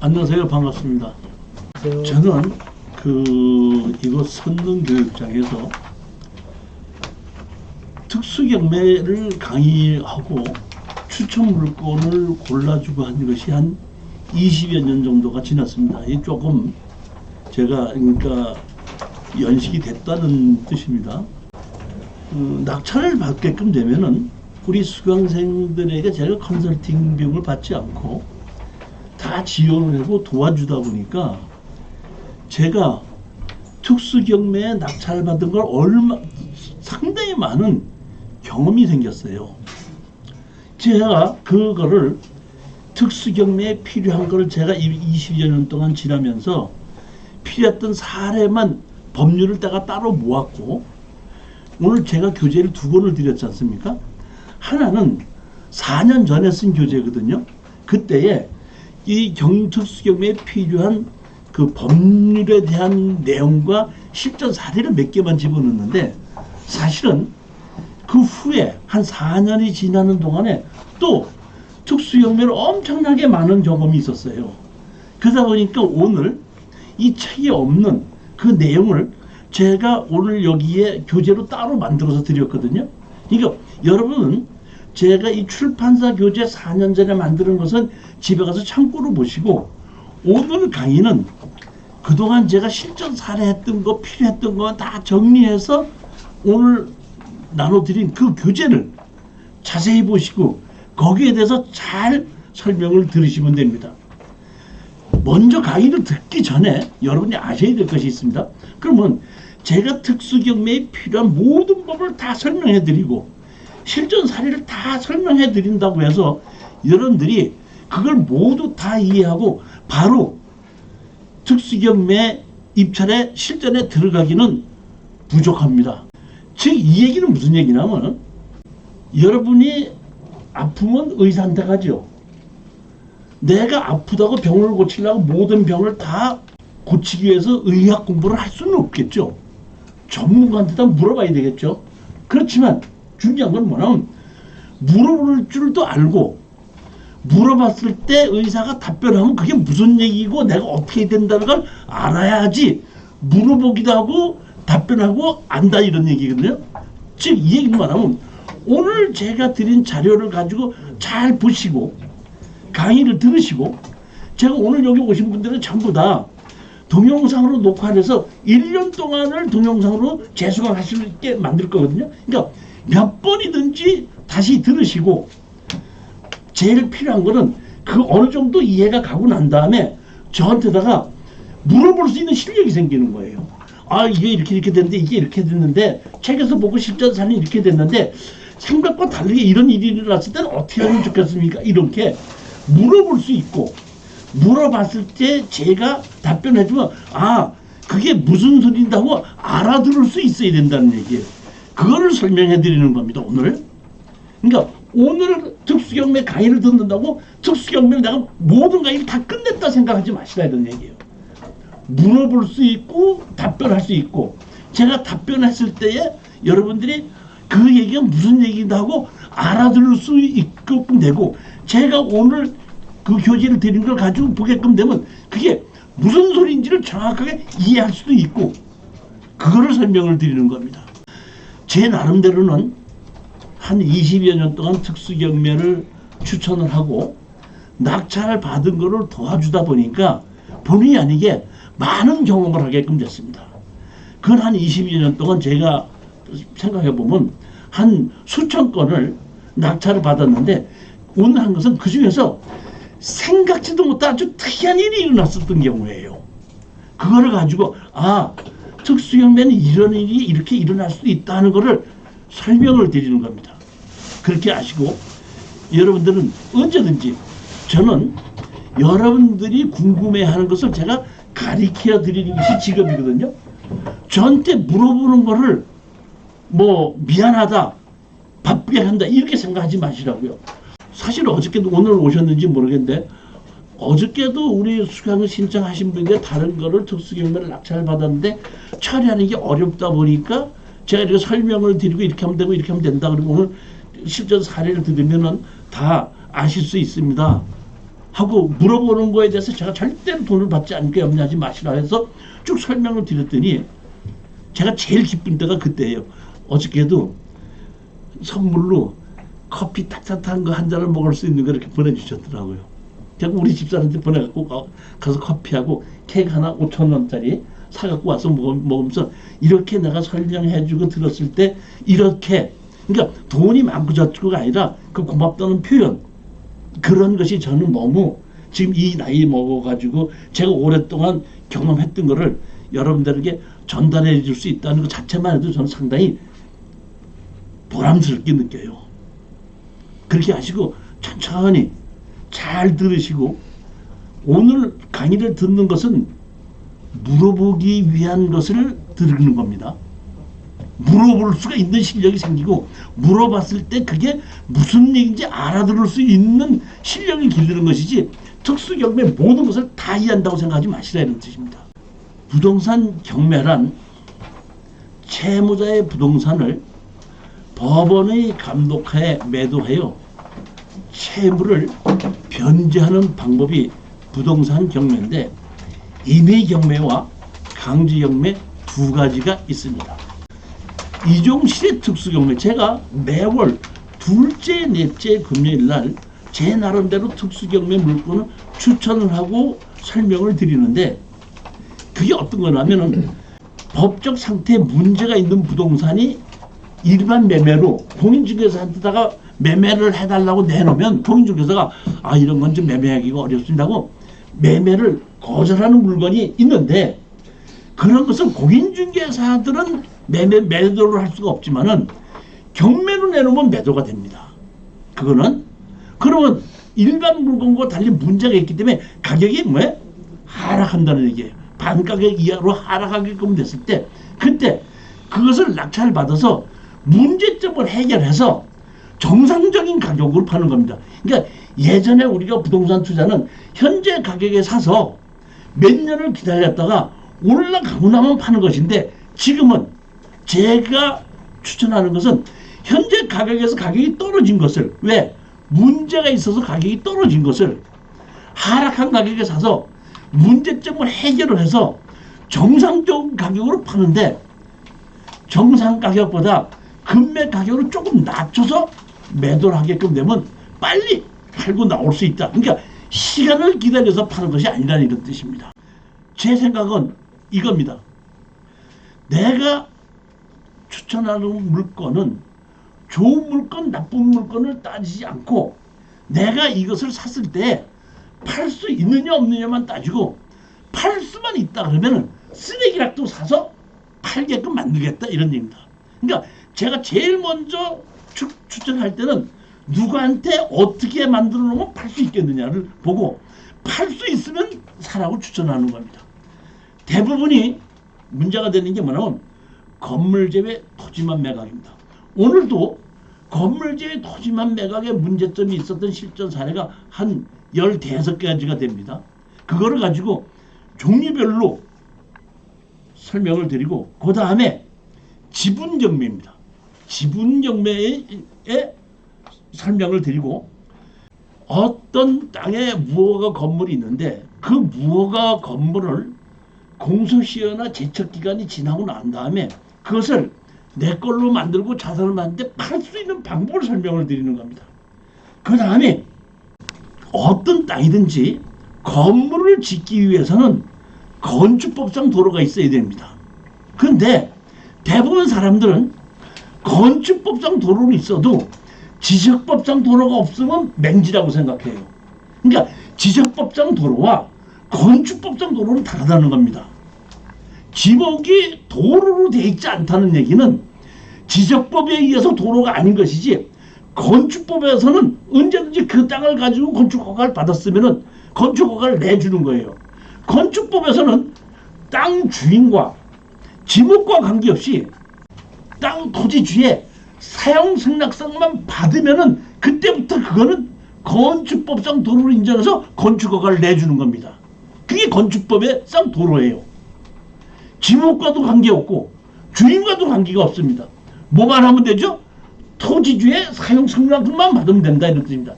안녕하세요. 반갑습니다. 저는 이곳 선릉교육장에서 특수경매를 강의하고 추천 물건을 골라주고 한 것이 한 20여 년 정도가 지났습니다. 이 조금 제가 그러니까 연식이 됐다는 뜻입니다. 낙찰을 받게끔 되면은 우리 수강생들에게 제가 컨설팅 비용을 받지 않고 다 지원을 하고 도와주다 보니까 제가 특수경매에 낙찰받은 걸 상당히 많은 경험이 생겼어요. 제가 그거를 특수경매에 필요한 거를 제가 20여 년 동안 지나면서 필요했던 사례만 법률을 내가 따로 모았고, 오늘 제가 교재를 2권을 드렸지 않습니까? 하나는 4년 전에 쓴 교재거든요. 그때에 이 특수경매에 필요한 그 법률에 대한 내용과 실전 사례를 몇 개만 집어넣는데, 사실은 그 후에 한 4년이 지나는 동안에 또 특수경매를 엄청나게 많은 경험이 있었어요. 그러다 보니까 오늘 이 책에 없는 그 내용을 제가 오늘 여기에 교재로 따로 만들어서 드렸거든요. 그러니까 여러분은 제가 이 출판사 교재 4년 전에 만드는 것은 집에 가서 참고로 보시고, 오늘 강의는 그동안 제가 실전 사례했던 거, 필요했던 거 다 정리해서 오늘 나눠드린 그 교재를 자세히 보시고 거기에 대해서 잘 설명을 들으시면 됩니다. 먼저 강의를 듣기 전에 여러분이 아셔야 될 것이 있습니다. 그러면 제가 특수경매에 필요한 모든 법을 다 설명해 드리고 실전 사례를 다 설명해 드린다고 해서 여러분들이 그걸 모두 다 이해하고 바로 특수경매 입찰에 실전에 들어가기는 부족합니다. 즉 이 얘기는 무슨 얘기냐면, 여러분이 아프면 의사한테 가죠. 내가 아프다고 병을 고치려고 모든 병을 다 고치기 위해서 의학 공부를 할 수는 없겠죠. 전문가한테 다 물어봐야 되겠죠. 그렇지만 중요한 건 뭐냐면, 물어볼 줄도 알고 물어봤을 때 의사가 답변하면 그게 무슨 얘기고 내가 어떻게 해야 된다는 걸 알아야지 물어보기도 하고 답변하고 안다, 이런 얘기거든요. 즉 이 얘기는 뭐냐면, 오늘 제가 드린 자료를 가지고 잘 보시고 강의를 들으시고, 제가 오늘 여기 오신 분들은 전부 다 동영상으로 녹화를 해서 1년 동안을 동영상으로 재수강할 수 있게 만들 거거든요. 그러니까 몇 번이든지 다시 들으시고, 제일 필요한 거는 그 어느 정도 이해가 가고 난 다음에 저한테다가 물어볼 수 있는 실력이 생기는 거예요. 아, 이게 이렇게 됐는데, 이게 이렇게 됐는데, 책에서 보고 실전 사는 이렇게 됐는데, 생각과 다르게 이런 일이 일어났을 때는 어떻게 하면 좋겠습니까? 이렇게 물어볼 수 있고, 물어봤을 때 제가 답변해주면, 아, 그게 무슨 소리인가 하고 알아들을 수 있어야 된다는 얘기예요. 그거를 설명해 드리는 겁니다, 오늘. 그러니까 오늘 특수경매 강의를 듣는다고 특수경매를 내가 모든 강의를 다 끝냈다 생각하지 마시라, 이런 얘기예요. 물어볼 수 있고 답변할 수 있고, 제가 답변했을 때에 여러분들이 그 얘기가 무슨 얘기인가 하고 알아들을 수 있게끔 되고, 제가 오늘 그 교재를 드린 걸 가지고 보게끔 되면 그게 무슨 소리인지를 정확하게 이해할 수도 있고, 그거를 설명을 드리는 겁니다. 제 나름대로는 한 20여 년 동안 특수경매를 추천을 하고 낙찰을 받은 거를 도와주다 보니까 본의 아니게 많은 경험을 하게끔 됐습니다. 그건 한 20여 년 동안 제가 생각해 보면 한 수천 건을 낙찰을 받았는데, 오늘 한 것은 그 중에서 생각지도 못한 아주 특이한 일이 일어났었던 경우예요. 그거를 가지고 아, 특수경매는 이런 일이 이렇게 일어날 수도 있다는 것을 설명을 드리는 겁니다. 그렇게 아시고 여러분들은 언제든지, 저는 여러분들이 궁금해하는 것을 제가 가르쳐 드리는 것이 직업이거든요. 저한테 물어보는 거를 뭐 미안하다, 바쁘게 한다, 이렇게 생각하지 마시라고요. 사실 어저께도, 오늘 오셨는지 모르겠는데 어저께도 우리 수강 신청하신 분들 다른 거를 특수경매를 낙찰 받았는데 처리하는 게 어렵다 보니까 제가 이렇게 설명을 드리고 이렇게 하면 되고 이렇게 하면 된다, 그리고 오늘 실전 사례를 들으면은 다 아실 수 있습니다. 하고 물어보는 거에 대해서 제가 절대로 돈을 받지 않게 염려하지 마시라 해서 쭉 설명을 드렸더니 제가 제일 기쁜 때가 그때예요. 어저께도 선물로 커피 따뜻한 거 한 잔을 먹을 수 있는 거 이렇게 보내주셨더라고요. 제가 우리 집사람한테 보내갖고 가서 커피하고 케이크 하나 5,000원짜리 사갖고 와서 먹으면서 이렇게 내가 설명해주고 들었을 때 이렇게 그러니까 돈이 많고 저축가 아니라 그 고맙다는 표현 그런 것이 저는 너무 지금 이 나이 먹어가지고 제가 오랫동안 경험했던 거를 여러분들에게 전달해 줄 수 있다는 것 자체만 해도 저는 상당히 보람스럽게 느껴요. 그렇게 하시고 천천히 잘 들으시고 오늘 강의를 듣는 것은 물어보기 위한 것을 들으는 겁니다. 물어볼 수가 있는 실력이 생기고 물어봤을 때 그게 무슨 얘기인지 알아들을 수 있는 실력이 길르는 것이지 특수경매 모든 것을 다 이해한다고 생각하지 마시라는 뜻입니다. 부동산 경매란 채무자의 부동산을 법원의 감독하에 매도하여 채무를 변제하는 방법이 부동산 경매인데 임의 경매와 강제 경매 두 가지가 있습니다. 이종실의 특수경매 제가 매월 둘째 넷째 금요일 날 제 나름대로 특수경매 물건을 추천을 하고 설명을 드리는데 그게 어떤 거냐면은 법적 상태에 문제가 있는 부동산이 일반 매매로 공인중개사한테다가 매매를 해달라고 내놓으면 공인중개사가 아 이런 건 좀 매매하기가 어렵습니다고 매매를 거절하는 물건이 있는데 그런 것은 공인중개사들은 매도를 할 수가 없지만은 경매로 내놓으면 매도가 됩니다. 그거는 그러면 일반 물건과 달리 문제가 있기 때문에 가격이 뭐예요? 하락한다는 얘기예요. 반가격 이하로 하락하게끔 됐을 때 그때 그것을 낙찰을 받아서 문제점을 해결해서 정상적인 가격으로 파는 겁니다. 그러니까 예전에 우리가 부동산 투자는 현재 가격에 사서 몇 년을 기다렸다가 올라가고 나면 파는 것인데 지금은 제가 추천하는 것은 현재 가격에서 가격이 떨어진 것을 왜? 문제가 있어서 가격이 떨어진 것을 하락한 가격에 사서 문제점을 해결을 해서 정상적인 가격으로 파는데 정상 가격보다 금매 가격을 조금 낮춰서 매도를 하게끔 되면 빨리 팔고 나올 수 있다. 그러니까 시간을 기다려서 파는 것이 아니라는 이런 뜻입니다. 제 생각은 이겁니다. 내가 추천하는 물건은 좋은 물건, 나쁜 물건을 따지지 않고 내가 이것을 샀을 때 팔 수 있느냐 없느냐만 따지고 팔 수만 있다 그러면 쓰레기락도 사서 팔게끔 만들겠다 이런 얘기입니다. 그러니까 제가 제일 먼저 추천할 때는 누구한테 어떻게 만들어 놓으면 팔 수 있겠느냐를 보고 팔 수 있으면 사라고 추천하는 겁니다. 대부분이 문제가 되는 게 뭐냐면 건물 제외 토지만 매각입니다. 오늘도 건물 제외 토지만 매각에 문제점이 있었던 실전 사례가 한 15가지가 됩니다. 그거를 가지고 종류별로 설명을 드리고 그 다음에 지분경매입니다. 지분경매에 설명을 드리고 어떤 땅에 무허가 건물이 있는데 그 무허가 건물을 공소시효나 제척기간이 지나고 난 다음에 그것을 내 걸로 만들고 자산을 만드는데 팔 수 있는 방법을 설명을 드리는 겁니다. 그 다음에 어떤 땅이든지 건물을 짓기 위해서는 건축법상 도로가 있어야 됩니다. 그런데 대부분 사람들은 건축법상 도로는 있어도 지적법상 도로가 없으면 맹지라고 생각해요. 그러니까 지적법상 도로와 건축법상 도로는 다르다는 겁니다. 지목이 도로로 되어 있지 않다는 얘기는 지적법에 의해서 도로가 아닌 것이지 건축법에서는 언제든지 그 땅을 가지고 건축허가를 받았으면 건축허가를 내주는 거예요. 건축법에서는 땅 주인과 지목과 관계없이 땅 토지 주에 사용 승낙서만 받으면은 그때부터 그거는 건축법상 도로로 인정해서 건축허가를 내주는 겁니다. 그게 건축법상 도로예요. 지목과도 관계없고 주인과도 관계가 없습니다. 뭐만 하면 되죠? 토지주의 사용 승낙만 받으면 된다 이런 뜻입니다.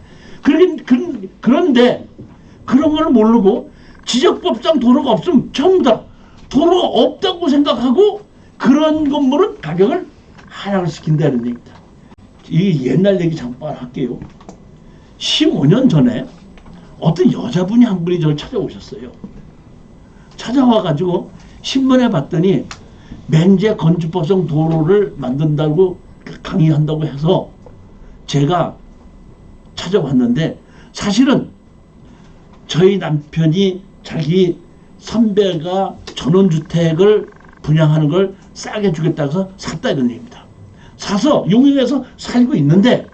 그런데 그런 걸 모르고 지적법상 도로가 없으면 전부 다 도로가 없다고 생각하고 그런 건물은 가격을 하락을 시킨다는 얘기입니다. 이 옛날 얘기 잠깐 할게요. 15년 전에 어떤 여자분이 한 분이 저를 찾아오셨어요. 찾아와가지고 신문에 봤더니 맹제 건축법상 도로를 만든다고 강의한다고 해서 제가 찾아왔는데, 사실은 저희 남편이 자기 선배가 전원주택을 분양하는 걸 싸게 주겠다고 해서 샀다 이런 얘기입니다. 사서 용인에서 살고 있는데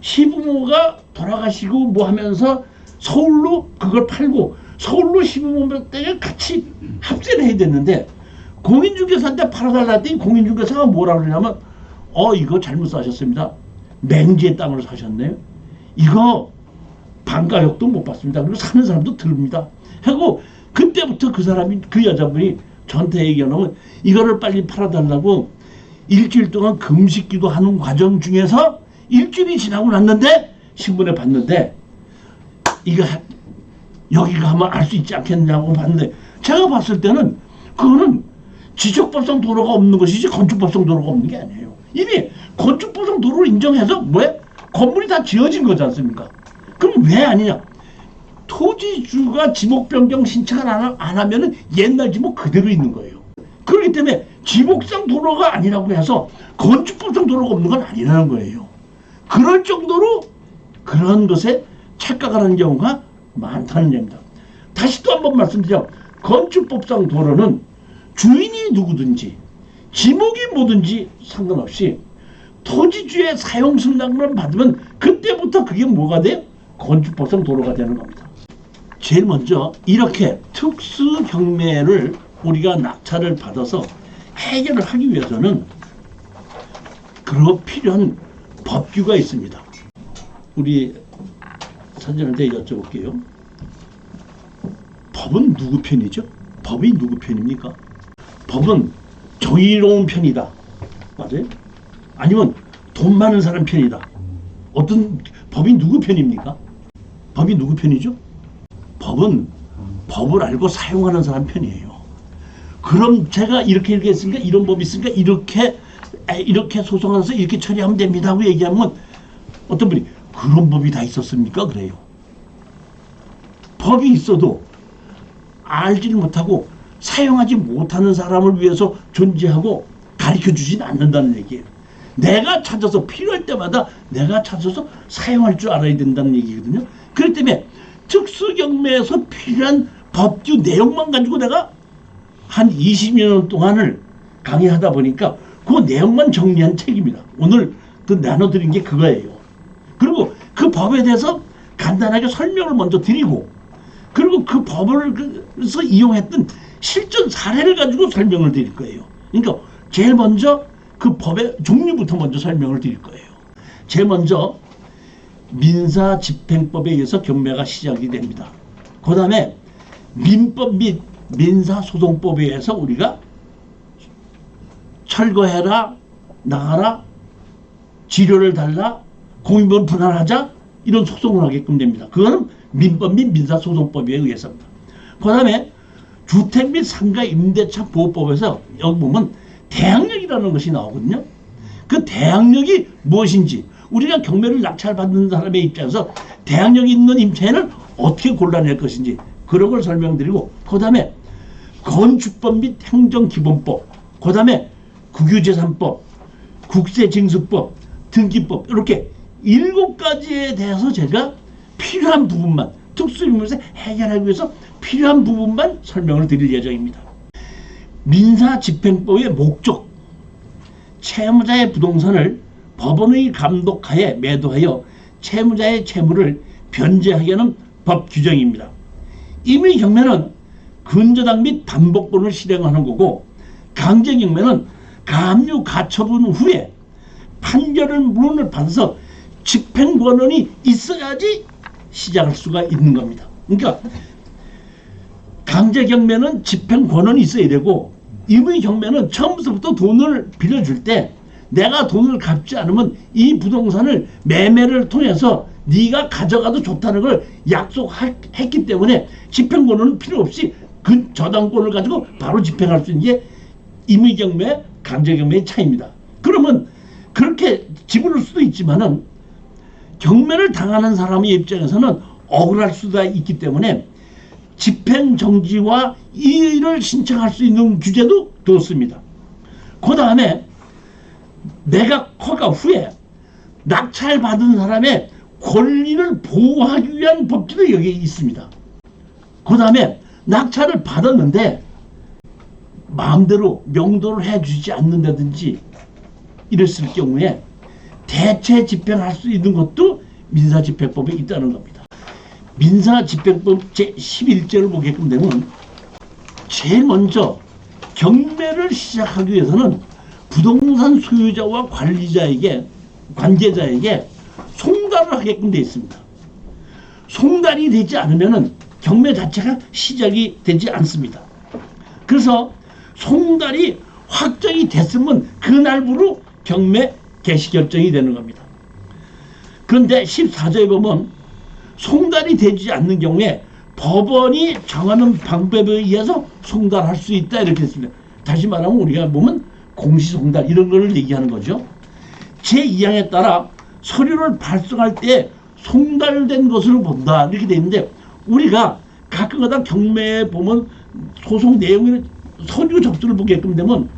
시부모가 돌아가시고 뭐 하면서 서울로 그걸 팔고 서울로 시부모 댁에 같이 합세를 해야 됐는데 공인중개사한테 팔아달라 했더니 공인중개사가 뭐라 그러냐면 이거 잘못 사셨습니다. 맹지의 땅을 사셨네요. 이거 반가역도 못 받습니다. 그리고 사는 사람도 들립니다. 하고 그때부터 그 사람이, 그 여자분이 저한테 얘기하면 이거를 빨리 팔아달라고 일주일 동안 금식기도 하는 과정 중에서 일주일이 지나고 났는데 신문에 봤는데 이거 여기가 하면 알 수 있지 않겠냐고 봤는데 제가 봤을 때는 그거는 지적법상 도로가 없는 것이지 건축법상 도로가 없는 게 아니에요. 이미 건축법상 도로를 인정해서 왜? 건물이 다 지어진 거지 않습니까? 그럼 왜 아니냐? 토지주가 지목 변경 신청을 안 하면은 옛날 지목 그대로 있는 거예요. 그렇기 때문에 지목상 도로가 아니라고 해서 건축법상 도로가 없는 건 아니라는 거예요. 그럴 정도로 그런 것에 착각을 하는 경우가 많다는 얘기입니다. 다시 또 한 번 말씀드려, 건축법상 도로는 주인이 누구든지 지목이 뭐든지 상관없이 토지주의 사용 승낙을 받으면 그때부터 그게 뭐가 돼요? 건축법상 도로가 되는 겁니다. 제일 먼저 이렇게 특수 경매를 우리가 낙찰을 받아서 해결을 하기 위해서는 그런 필요한 법규가 있습니다. 우리 선생님한테 여쭤볼게요. 법은 누구 편이죠? 법이 누구 편입니까? 법은 정의로운 편이다. 맞아요? 아니면 돈 많은 사람 편이다. 어떤 법이 누구 편입니까? 법이 누구 편이죠? 법은 법을 알고 사용하는 사람 편이에요. 그럼 제가 이렇게 했으니까 이런 법이 있으니까 이렇게 소송해서 이렇게 처리하면 됩니다 하고 얘기하면 어떤 분이 그런 법이 다 있었습니까? 그래요. 법이 있어도 알지를 못하고 사용하지 못하는 사람을 위해서 존재하고 가르쳐주진 않는다는 얘기예요. 내가 찾아서 필요할 때마다 내가 찾아서 사용할 줄 알아야 된다는 얘기거든요. 그렇기 때문에 특수경매에서 필요한 법규 내용만 가지고 내가 한 20년 동안을 강의하다 보니까 그 내용만 정리한 책입니다. 오늘 그 나눠드린 게 그거예요. 그리고 그 법에 대해서 간단하게 설명을 먼저 드리고, 그리고 그 법을서 이용했던 실전 사례를 가지고 설명을 드릴 거예요. 그러니까 제일 먼저 그 법의 종류부터 먼저 설명을 드릴 거예요. 제일 먼저 민사집행법에 의해서 경매가 시작이 됩니다. 그 다음에 민법 및 민사소송법에 의해서 우리가 철거해라, 나가라, 지료를 달라, 공인권 분할하자 이런 소송을 하게끔 됩니다. 그거는 민법 및 민사소송법에 의해서입니다. 그 다음에 주택 및 상가 임대차 보호법에서 여기 보면 대항력이라는 것이 나오거든요. 그 대항력이 무엇인지, 우리가 경매를 낙찰받는 사람의 입장에서 대항력이 있는 임차인을 어떻게 골라낼 것인지 그런 걸 설명드리고, 그 다음에 건축법 및 행정기본법, 그 다음에 국유재산법, 국세징수법, 등기법, 이렇게 7가지에 대해서 제가 필요한 부분만, 특수임무에서 해결하기 위해서 필요한 부분만 설명을 드릴 예정입니다. 민사집행법의 목적, 채무자의 부동산을 법원의 감독하에 매도하여 채무자의 채무를 변제하게 하는 법 규정입니다. 임의경매는 근저당 및 반복권을 실행하는 거고, 강제경매는 가압류 가처분 후에 판결문을 받아서 집행권한이 있어야지 시작할 수가 있는 겁니다. 그러니까 강제경매는 집행권한이 있어야 되고, 임의경매는 처음부터 돈을 빌려줄 때 내가 돈을 갚지 않으면 이 부동산을 매매를 통해서 네가 가져가도 좋다는 걸 약속했기 때문에 집행권은 필요 없이 그 저당권을 가지고 바로 집행할 수 있는 게 임의경매, 강제경매의 차이입니다. 그러면 그렇게 집어넣을 수도 있지만은 경매를 당하는 사람의 입장에서는 억울할 수가 있기 때문에 집행정지와 이의를 신청할 수 있는 규제도 뒀습니다. 그 다음에 매각 허가 후에 낙찰받은 사람의 권리를 보호하기 위한 법규도 여기에 있습니다. 그 다음에 낙찰을 받았는데 마음대로 명도를 해주지 않는다든지 이랬을 경우에 대체 집행할 수 있는 것도 민사집행법에 있다는 겁니다. 민사집행법 제11조를 보게끔 되면 제일 먼저 경매를 시작하기 위해서는 부동산 소유자와 관계자에게 송달을 하게끔 되어 있습니다. 송달이 되지 않으면 경매 자체가 시작이 되지 않습니다. 그래서 송달이 확정이 됐으면 그날부로 경매 개시 결정이 되는 겁니다. 그런데 14조에 보면 송달이 되지 않는 경우에 법원이 정하는 방법에 의해서 송달할 수 있다 이렇게 했습니다. 다시 말하면 우리가 보면 공시송달 이런 걸 얘기하는 거죠. 제2항에 따라 서류를 발송할 때 송달된 것으로 본다 이렇게 되어 있는데 우리가 가끔가다 경매에 보면 소송 내용의 서류 접수를 보게끔 되면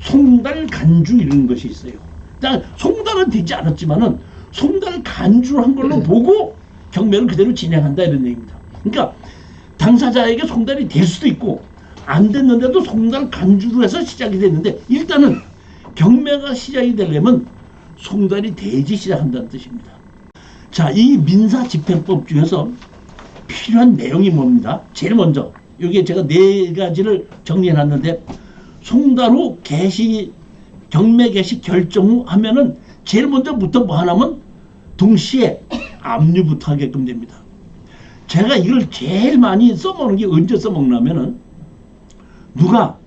송달 간주 이런 것이 있어요. 송달은 되지 않았지만은 송달 간주를 한 걸로 보고 경매를 그대로 진행한다 이런 얘기입니다. 그러니까 당사자에게 송달이 될 수도 있고 안 됐는데도 송달 간주로 해서 시작이 됐는데 일단은 경매가 시작이 되려면 송달이 되지 시작한다는 뜻입니다. 자, 이 민사집행법 중에서 필요한 내용이 뭡니다? 제일 먼저 여기에 제가 4가지를 정리해놨는데 송달 후 경매 개시 결정 후 하면은 제일 먼저부터 뭐 하냐면 동시에 압류부터 하게끔 됩니다. 제가 이걸 제일 많이 써먹는 게 언제 써먹냐면은 누가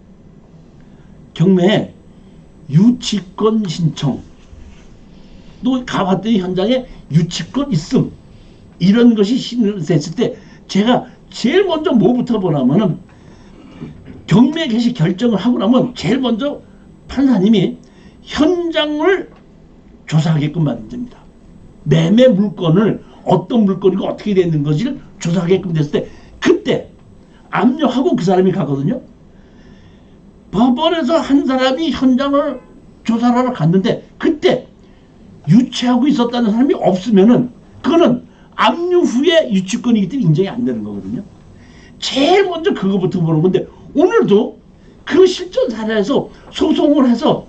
경매에 유치권 신청 또 가봤더니 현장에 유치권 있음 이런 것이 됐을 때 제가 제일 먼저 뭐부터 보냐면은 경매 개시 결정을 하고 나면 제일 먼저 판사님이 현장을 조사하게끔 만듭니다. 매매 물건을 어떤 물건이고 어떻게 되는 것을 조사하게끔 됐을 때 그때 압류하고 그 사람이 가거든요. 법원에서 한 사람이 현장을 조사하러 갔는데 그때 유치하고 있었다는 사람이 없으면은 그거는 압류 후에 유치권이기 때문에 인정이 안 되는 거거든요. 제일 먼저 그거부터 보는 건데 오늘도 그 실전 사례에서 소송을 해서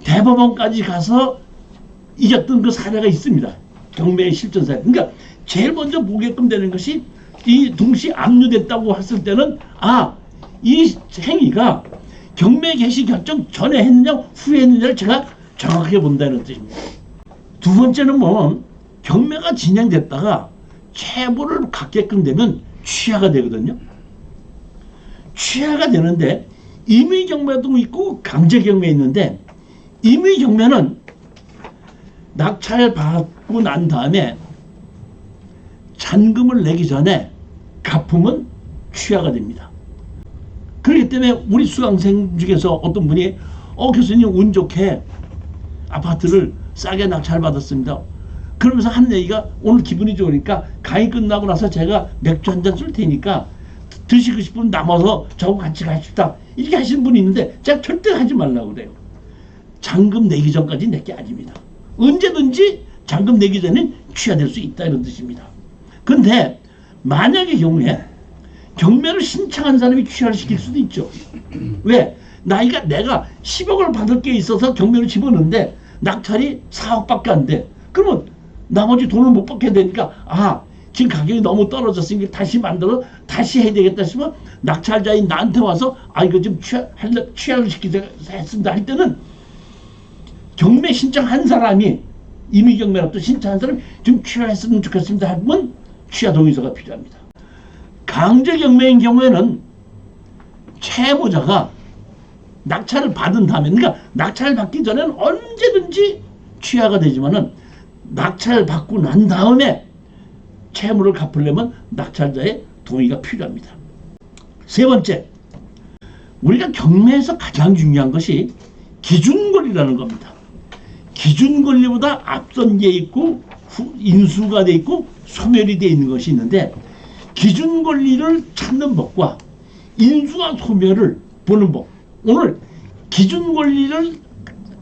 대법원까지 가서 이겼던 그 사례가 있습니다. 경매의 실전 사례. 그러니까 제일 먼저 보게끔 되는 것이 이 동시 압류됐다고 했을 때는 이 행위가 경매 개시 결정 전에 했느냐 후에 했느냐를 제가 정확하게 본다는 뜻입니다. 두 번째는 뭐 경매가 진행됐다가 체불을 갖게끔 되면 취하가 되거든요. 취하가 되는데 임의경매도 있고 강제경매 있는데 임의경매는 낙찰 받고 난 다음에 잔금을 내기 전에 갚으면 취하가 됩니다. 그렇기 때문에 우리 수강생 중에서 어떤 분이 교수님 운 좋게 아파트를 싸게 낙찰 받았습니다. 그러면서 한 얘기가 오늘 기분이 좋으니까 강의 끝나고 나서 제가 맥주 한 잔 쏠 테니까 드시고 싶으면 남아서 저하고 같이 가십시다. 이렇게 하시는 분이 있는데 제가 절대 하지 말라고 그래요. 잔금 내기 전까지 낼 게 아닙니다. 언제든지 잔금 내기 전에 취하될 수 있다 이런 뜻입니다. 그런데 만약의 경우에 경매를 신청한 사람이 취하를 시킬 수도 있죠. 왜? 내가 10억을 받을 게 있어서 경매를 집어넣는데 낙찰이 4억밖에 안 돼. 그러면 나머지 돈을 못 받게 되니까 지금 가격이 너무 떨어졌으니까 다시 해야 되겠다 싶으면 낙찰자인 나한테 와서 이거 좀 취하를 시키자 했습니다 할 때는 경매 신청한 사람이 임의경매라도 신청한 사람이 좀 취하했으면 좋겠습니다 하면 취하 동의서가 필요합니다. 강제경매인 경우에는 채무자가 낙찰을 받은 다음에 그러니까 낙찰을 받기 전에는 언제든지 취하가 되지만은 낙찰 받고 난 다음에 채무를 갚으려면 낙찰자의 동의가 필요합니다. 세 번째, 우리가 경매에서 가장 중요한 것이 기준권리라는 겁니다. 기준권리보다 앞선 게 있고 인수가 돼 있고 소멸이 돼 있는 것이 있는데, 기준권리를 찾는 법과 인수와 소멸을 보는 법. 오늘 기준권리를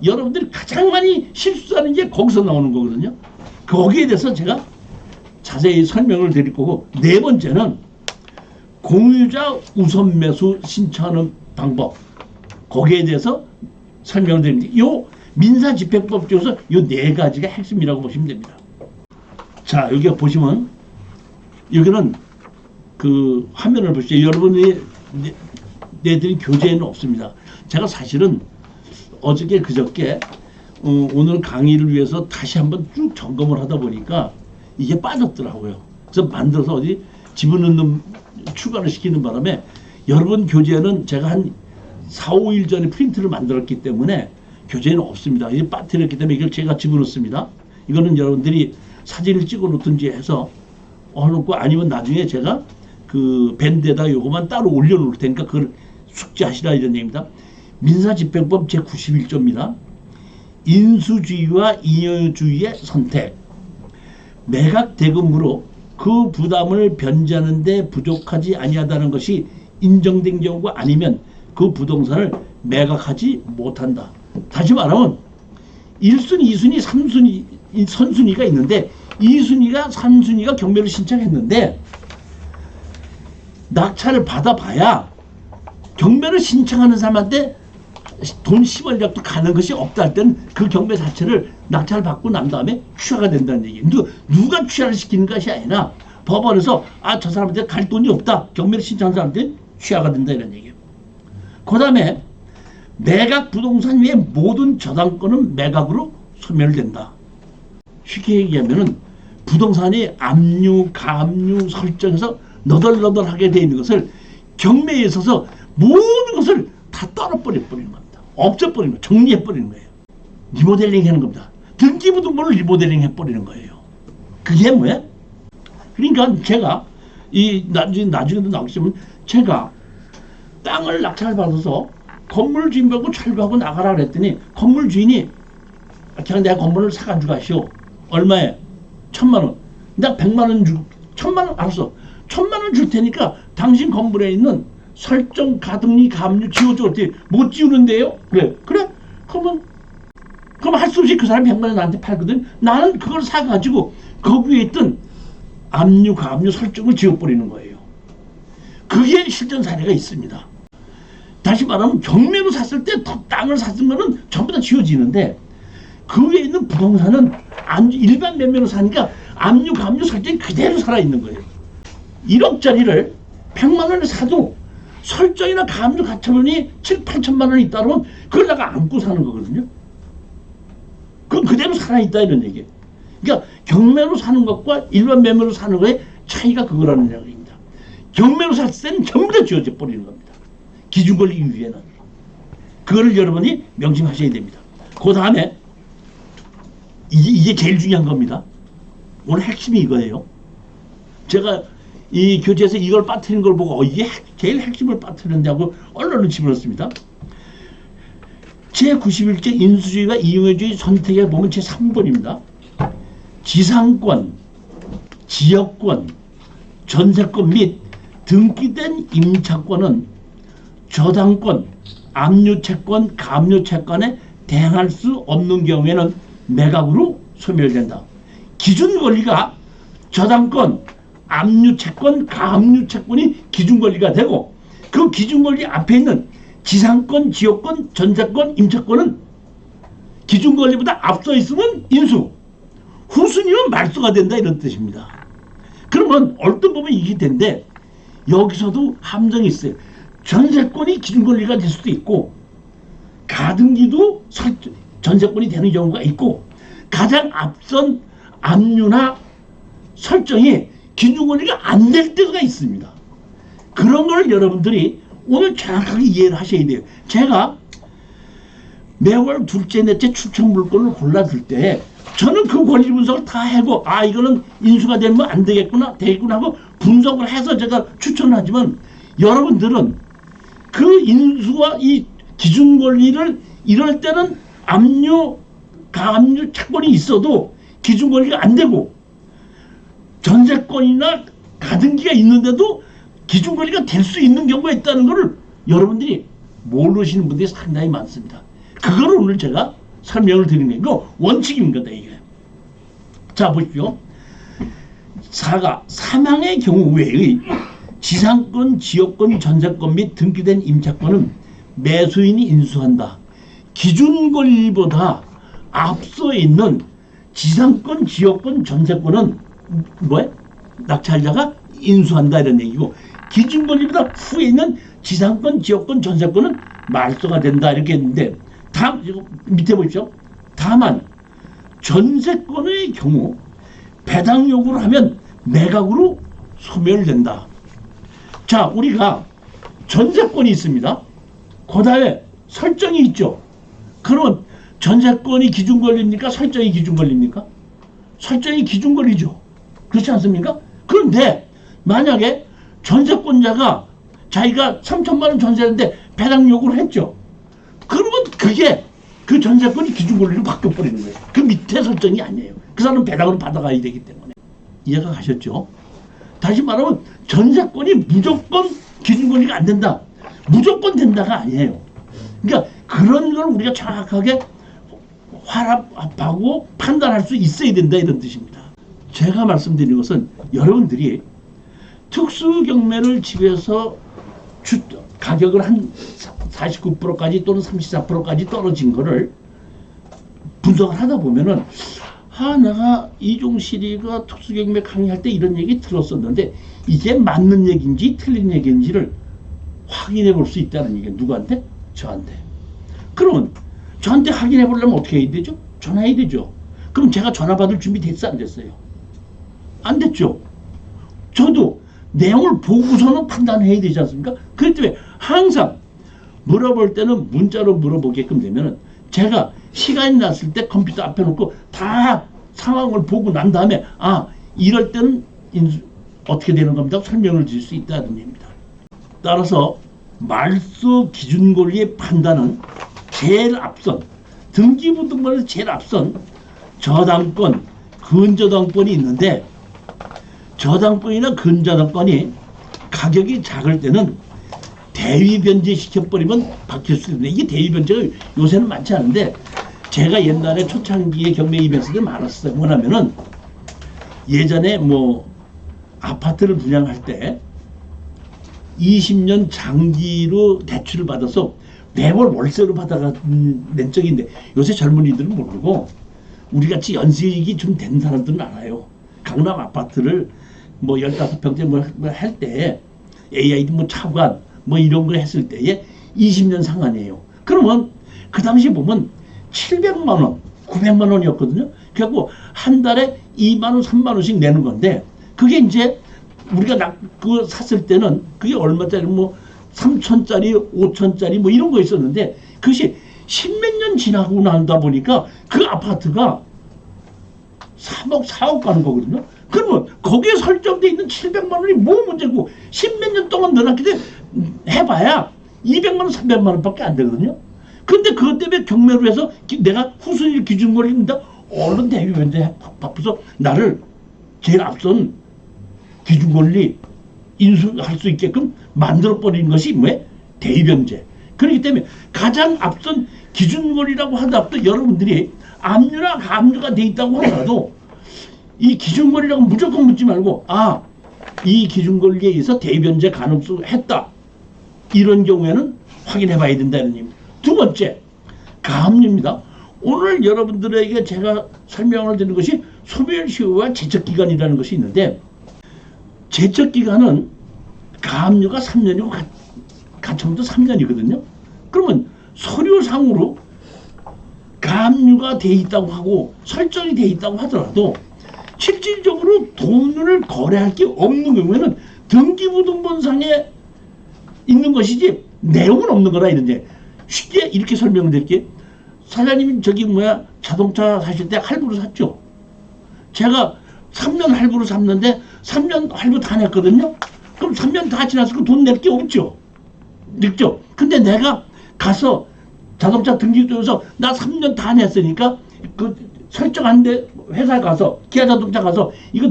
여러분들이 가장 많이 실수하는 게 거기서 나오는 거거든요. 거기에 대해서 제가 자세히 설명을 드릴 거고, 네 번째는 공유자 우선 매수 신청하는 방법, 거기에 대해서 설명을 드립니다. 요 민사집행법 중에서 요 네 가지가 핵심이라고 보시면 됩니다. 자, 여기 보시면 여기는 그 화면을 보시죠. 여러분이 내드린 교재에는 없습니다. 제가 사실은 어저께 그저께 오늘 강의를 위해서 다시 한번 쭉 점검을 하다 보니까 이게 빠졌더라고요. 그래서 만들어서 어디 집어넣는 추가를 시키는 바람에 여러분 교재는 제가 한 4, 5일 전에 프린트를 만들었기 때문에 교재는 없습니다. 이게 빠뜨렸기 때문에 이걸 제가 집어넣습니다. 이거는 여러분들이 사진을 찍어 놓든지 해서 해놓고, 아니면 나중에 제가 그 밴드에다 요거만 따로 올려놓을 테니까 그걸 숙지하시라 이런 얘기입니다. 민사집행법 제91조입니다. 인수주의와 이여주의의 선택. 매각 대금으로 그 부담을 변제하는 데 부족하지 아니하다는 것이 인정된 경우가 아니면 그 부동산을 매각하지 못한다. 다시 말하면 1순위, 2순위, 3순위, 선순위가 있는데 2순위가 3순위가 경매를 신청했는데 낙찰을 받아봐야 경매를 신청하는 사람한테 돈 10원이라도 가는 것이 없다 할 때는 그 경매 자체를 낙찰을 받고 난 다음에 취하가 된다는 얘기예요. 누가 취하를 시키는 것이 아니라 법원에서 저 사람한테 갈 돈이 없다, 경매를 신청한 사람한테 취하가 된다 이런 얘기예요. 그 다음에 매각 부동산 외의 모든 저당권은 매각으로 소멸된다. 쉽게 얘기하면은 부동산이 압류, 가압류 설정해서 너덜너덜하게 되어 있는 것을 경매에 있어서 모든 것을 다 떨어버려 버리는 겁니다. 없애버리는 거예요. 정리해버리는 거예요. 리모델링 하는 겁니다. 등기부등본을 리모델링 해버리는 거예요. 그게 뭐야? 그러니까 제가 나중에도 나오시면 제가 땅을 낙찰받아서 건물 주인하고 철거하고 나가라 그랬더니 건물 주인이 그냥 내가 건물을 사가지고 가시오. 얼마에? 1,000만 원. 내가 100만 원 1,000만 원 알았어. 1,000만 원 줄 테니까 당신 건물에 있는 설정, 가등기, 가압류 지워줘. 어떻게 못 지우는데요? 그래. 그럼 할 수 없이 그 사람이 100만 원 나한테 팔거든. 나는 그걸 사가지고 거기에 있던 압류, 가압류 설정을 지워버리는 거예요. 그게 실전 사례가 있습니다. 다시 말하면 경매로 샀을 때 땅을 샀은 거는 전부 다 지워지는데 그 위에 있는 부동산은 일반 매매로 사니까 압류, 가압류 설정이 그대로 살아있는 거예요. 1억짜리를 100만 원에 사도 설정이나 가압류 가처분이 7, 8천만 원이 있다 그러면 그걸 내가 안고 사는 거거든요. 그건 그대로 살아있다 이런 얘기예요. 그러니까 경매로 사는 것과 일반 매매로 사는 거의 차이가 그거라는 얘기입니다. 경매로 샀을 때는 전부 다 지워져 버리는 겁니다. 기준권리 이후에는. 그거를 여러분이 명심하셔야 됩니다. 그 다음에 이게 제일 중요한 겁니다. 오늘 핵심이 이거예요. 제가 이 교재에서 이걸 빠뜨린 걸 보고 이게 제일 핵심을 빠뜨렸냐고 언론을 집어넣습니다. 제91조 인수주의와 이용주의 선택에 보면 제3번입니다. 지상권, 지역권, 전세권 및 등기된 임차권은 저당권, 압류채권, 가압류채권에 대항할 수 없는 경우에는 매각으로 소멸된다. 기준권리가 저당권, 압류채권, 가압류채권이 기준권리가 되고 그 기준권리 앞에 있는 지상권, 지역권, 전세권, 임차권은 기준권리보다 앞서 있으면 인수, 후순위면 말소가 된다 이런 뜻입니다. 그러면 얼핏 보면 이게 된데 여기서도 함정이 있어요. 전세권이 기준권리가 될 수도 있고 가등기도 전세권이 되는 경우가 있고 가장 앞선 압류나 설정이 기준권리가 안 될 때가 있습니다. 그런 걸 여러분들이 오늘 정확하게 이해를 하셔야 돼요. 제가 매월 둘째, 넷째 추천 물건을 골라줄 때 저는 그 권리 분석을 다 하고 이거는 인수가 되면 안 되겠구나 하고 분석을 해서 제가 추천을 하지만 여러분들은 그 인수와 이 기준 권리를 이럴 때는 압류, 가압류 채권이 있어도 기준 권리가 안 되고 전세권이나 가등기가 있는데도 기준 권리가 될 수 있는 경우가 있다는 것을 여러분들이 모르시는 분들이 상당히 많습니다. 그거를 오늘 제가 설명을 드리는 게 이거 원칙입니다. 이게. 자 보십시오. 4가 사망의 경우 외의 지상권, 지역권, 전세권 및 등기된 임차권은 매수인이 인수한다. 기준 권리보다 앞서 있는 지상권, 지역권, 전세권은 뭐야? 낙찰자가 인수한다 이런 얘기고 기준 권리보다 후에 있는 지상권, 지역권, 전세권은 말소가 된다 이렇게 했는데 다음 밑에 보십시오. 다만 전세권의 경우 배당 요구를 하면 매각으로 소멸된다. 자, 우리가 전세권이 있습니다. 그 다음에 설정이 있죠. 그러면 전세권이 기준 권리입니까? 설정이 기준 권리입니까? 설정이 기준 권리죠. 그렇지 않습니까? 그런데 만약에 전세권자가 자기가 3천만 원 전세했는데 배당 요구를 했죠. 그러면 그게 그 전세권이 기준 권리로 바뀌어버리는 거예요. 그 밑에 설정이 아니에요. 그 사람은 배당으로 받아가야 되기 때문에. 이해가 가셨죠? 다시 말하면 전세권이 무조건 기준 권리가 안 된다. 무조건 된다가 아니에요. 그러니까 그런 걸 우리가 정확하게 화합하고 판단할 수 있어야 된다 이런 뜻입니다. 제가 말씀드린 것은 여러분들이 특수경매를 집에서 가격을 한 49%까지 또는 34%까지 떨어진 거를 분석을 하다 보면은 내가 이종실이가 특수경매 강의할 때 이런 얘기 들었었는데 이게 맞는 얘기인지 틀린 얘기인지를 확인해 볼 수 있다는 얘기예요. 누구한테? 저한테. 그러면 저한테 확인해 보려면 어떻게 해야 되죠? 전화해야 되죠. 그럼 제가 전화 받을 준비 됐어 안 됐어요? 안 됐죠. 저도 내용을 보고서는 판단해야 되지 않습니까? 그렇기 때문에 항상 물어볼 때는 문자로 물어보게끔 되면은 제가 시간이 났을 때 컴퓨터 앞에 놓고 다 상황을 보고 난 다음에 이럴 때는 어떻게 되는 겁니다. 설명을 드릴 수 있다는 얘기입니다. 따라서 말소 기준 권리의 판단은 제일 앞선 등기부등본에서 제일 앞선 저당권, 근저당권이 있는데 저당권이나 근저당권이 가격이 작을 때는 대위 변제시켜버리면 바뀔 수 있는데 이게 대위 변제가 요새는 많지 않은데 제가 옛날에 초창기에 경매 이벤트들이 많았어요. 뭐냐면은 예전에 아파트를 분양할 때 20년 장기로 대출을 받아서 매월 월세로 받아가는 적인데 요새 젊은이들은 모르고 우리같이 연세익이 좀 된 사람들은 알아요. 강남 아파트를 15평대 할 때 AID 차관 이런 거 했을 때에 20년 상한이에요. 그러면 그 당시 보면 700만 원, 900만 원이었거든요. 그래갖고 한 달에 2만 원, 3만 원씩 내는 건데 그게 이제 우리가 그거 샀을 때는 그게 얼마짜리 3천짜리, 5천짜리 이런 거 있었는데 그것이 10몇 년 지나고 난다 보니까 그 아파트가 3억, 4억 가는 거거든요. 그러면 거기에 설정되어 있는 700만 원이 뭐 문제고 10몇 년 동안 넣어놨기 때문에 해봐야 200만 원, 300만 원밖에 안 되거든요. 근데 그것 때문에 경매로 해서 내가 후순위 기준 권리입니다. 얼른 대위 변제 바빠서 나를 제일 앞선 기준 권리 인수할 수 있게끔 만들어버리는 것이 대위 변제. 그렇기 때문에 가장 앞선 기준 권리라고 하더라도 여러분들이 압류나 가압류가 돼 있다고 하더라도 이 기준 권리라고 무조건 묻지 말고 이 기준 권리에 의해서 대위 변제 가능성 했다. 이런 경우에는 확인해 봐야 된다는 얘기입니다. 두 번째, 가압류입니다. 오늘 여러분들에게 제가 설명을 드리는 것이 소멸시효와 제척기간이라는 것이 있는데 제척기간은 가압류가 3년이고 가처분도 3년이거든요. 그러면 서류상으로 가압류가 돼 있다고 하고 설정이 돼 있다고 하더라도 실질적으로 돈을 거래할 게 없는 경우에는 등기부등본상에 있는 것이지 내용은 없는 거라 이런데 쉽게 이렇게 설명을 드릴게요. 사장님이 자동차 사실 때 할부로 샀죠. 제가 3년 할부로 샀는데 3년 할부 다 냈거든요. 그럼 3년 다 지나서 그 돈 낼 게 없죠. 냈죠. 근데 내가 가서 자동차 등기소에서 나 3년 다 냈으니까 그 설정한데 회사에 가서 기아 자동차 가서 이거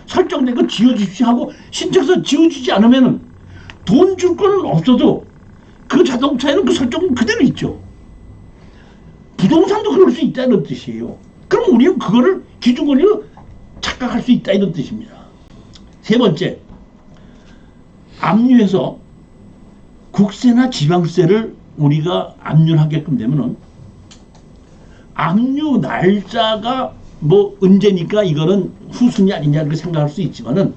설정된 거 지워주십시오 하고 신청서 지워주지 않으면은 돈 줄 거는 없어도 그 자동차에는 그 설정은 그대로 있죠. 부동산도 그럴 수 있다는 뜻이에요. 그럼 우리는 그거를 기준권리로 착각할 수 있다 이런 뜻입니다. 세 번째, 압류해서 국세나 지방세를 우리가 압류를 하게끔 되면은 압류 날짜가 뭐 언제니까 이거는 후순위 아니냐 이렇게 생각할 수 있지만은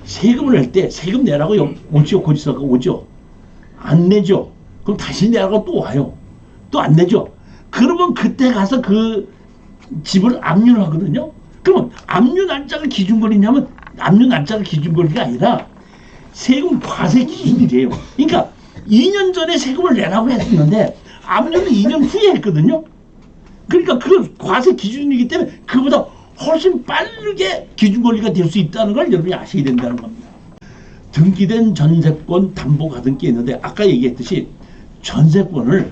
세금을 낼 때 세금 내라고 오지요. 고지서가 오죠. 안 내죠. 그럼 다시 내라고 또 와요. 또 안 내죠. 그러면 그때 가서 그 집을 압류를 하거든요. 그러면 압류 날짜가 기준권이냐면 압류 날짜가 기준권이가 아니라 세금 과세 기준이래요. 그러니까 2년 전에 세금을 내라고 했었는데 압류는 2년 후에 했거든요. 그러니까 그 과세 기준이기 때문에 그보다 훨씬 빠르게 기준권리가 될 수 있다는 걸 여러분이 아셔야 된다는 겁니다. 등기된 전세권 담보 가등기 있는데 아까 얘기했듯이 전세권을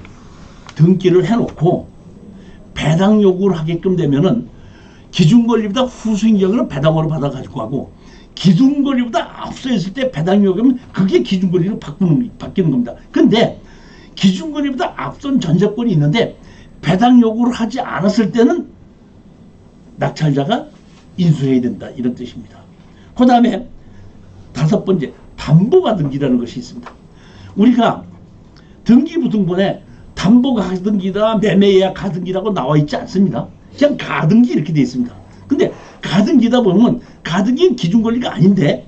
등기를 해놓고 배당 요구를 하게끔 되면은 기준권리보다 후순위적으로 배당으로 받아가지고 하고 기준권리보다 앞서 있을 때 배당 요구하면 그게 기준권리로 바뀌는 겁니다. 근데 기준권리보다 앞선 전세권이 있는데 배당 요구를 하지 않았을 때는 낙찰자가 인수해야 된다 이런 뜻입니다. 그 다음에 다섯 번째, 담보가등기라는 것이 있습니다. 우리가 등기부등본에 담보가등기다 매매예약 가등기라고 나와 있지 않습니다. 그냥 가등기 이렇게 되어 있습니다. 근데 가등기다 보면 가등기는 기준권리가 아닌데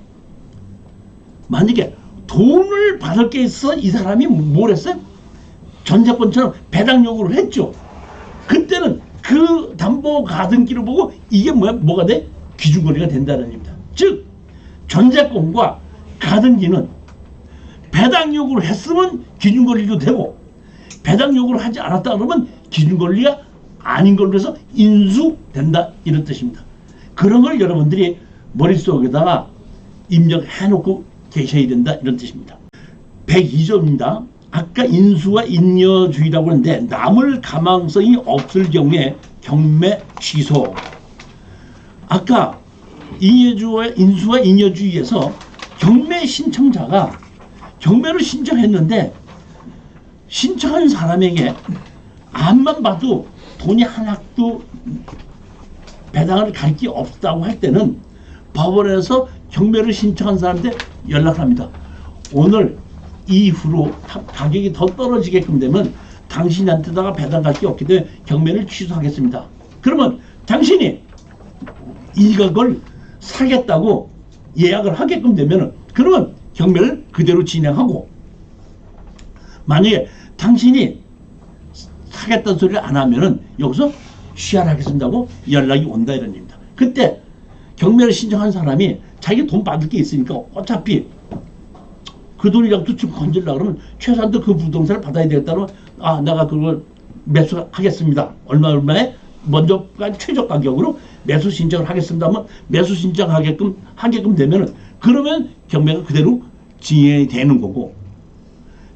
만약에 돈을 받을 게 있어 이 사람이 뭘 했어요? 전세권처럼 배당 요구를 했죠. 그때는 그 담보 가등기를 보고 이게 뭐가 돼? 기준권리가 된다는 얘기입니다. 즉 전세권과 가등기는 배당 요구를 했으면 기준권리도 되고 배당 요구를 하지 않았다 그러면 기준권리가 아닌 걸로 해서 인수된다 이런 뜻입니다. 그런 걸 여러분들이 머릿속에다가 입력해놓고 계셔야 된다 이런 뜻입니다. 102조입니다. 아까 인수와 인여주의라고 하는데 남을 가망성이 없을 경우에 경매 취소. 아까 인수와 인여주의에서 경매 신청자가 경매를 신청했는데 신청한 사람에게 앞만 봐도 돈이 하나도 배당을 갈 게 없다고 할 때는 법원에서 경매를 신청한 사람한테 연락을 합니다. 오늘 이후로 가격이 더 떨어지게끔 되면 당신한테다가 배당 갈 게 없기 때문에 경매를 취소하겠습니다. 그러면 당신이 이걸 사겠다고 예약을 하게끔 되면 그러면 경매를 그대로 진행하고 만약에 당신이 사겠다는 소리를 안 하면은 여기서 취하하겠습니다고 연락이 온다 이런 얘기입니다. 그때 경매를 신청한 사람이 자기 돈 받을 게 있으니까 어차피 그 돈이라도 좀 건질라 그러면 최소한도 그 부동산을 받아야 되겠다면 아 내가 그걸 매수하겠습니다. 얼마에 먼저 최저 가격으로 매수 신청을 하겠습니다 하면 매수 신청하게끔 되면은 그러면 경매가 그대로 진행이 되는 거고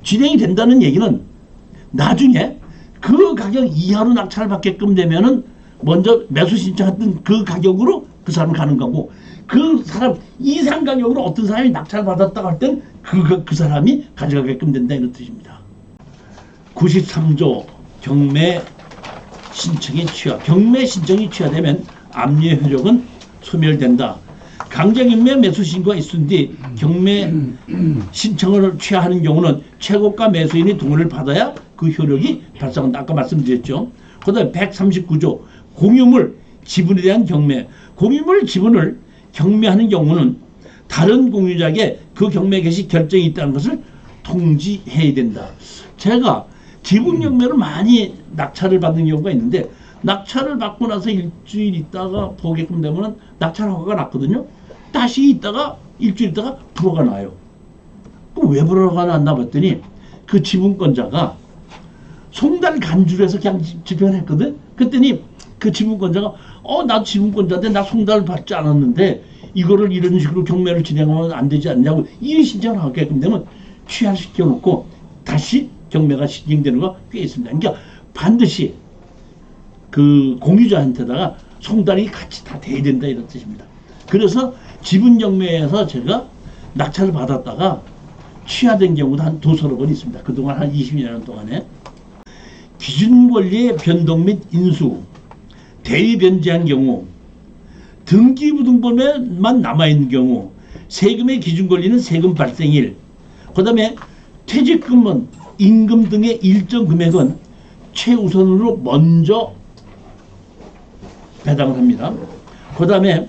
진행이 된다는 얘기는 나중에 그 가격 이하로 낙찰을 받게끔 되면은 먼저 매수 신청했던 그 가격으로 그 사람 가는 거고 그 사람 이상 가격으로 어떤 사람이 낙찰 받았다고 할 땐 그 사람이 가져가게끔 된다 이런 뜻입니다. 93조 경매 신청이 경매 신청이 취하되면 압류의 효력은 소멸된다. 강제경매 매수 신고가 있은 뒤 경매 신청을 취하하는 경우는 최고가 매수인이 동의를 받아야 그 효력이 발생한다. 아까 말씀드렸죠. 그 다음에 139조 공유물 지분에 대한 경매. 공유물 지분을 경매하는 경우는 다른 공유자에게 그 경매 개시 결정이 있다는 것을 통지해야 된다. 제가 지분 경매를 많이 낙찰을 받는 경우가 있는데 낙찰을 받고 나서 일주일 있다가 보게끔 되면 낙찰 허가가 났거든요. 다시 있다가 일주일 있다가 불허가 나요. 그럼 왜 불허가 났나 봤더니 그 지분권자가 송달 간주를 해서 그냥 집행을 했거든. 그랬더니 그 지분권자가 나 지분권자인데 나 송달을 받지 않았는데 이거를 이런 식으로 경매를 진행하면 안 되지 않냐고 이의 신청을 하게끔 되면 취하시켜 놓고 다시 경매가 진행되는 거 꽤 있습니다. 그러니까 반드시 그 공유자한테다가 송달이 같이 다 돼야 된다 이런 뜻입니다. 그래서 지분 경매에서 제가 낙찰을 받았다가 취하된 경우도 한 두서너 번 있습니다. 그동안 한 20년 동안에. 기준 권리의 변동 및 인수, 대위 변제한 경우, 등기부등본에만 남아있는 경우, 세금의 기준 권리는 세금 발생일, 그 다음에 퇴직금은 임금 등의 일정 금액은 최우선으로 먼저 배당을 합니다. 그 다음에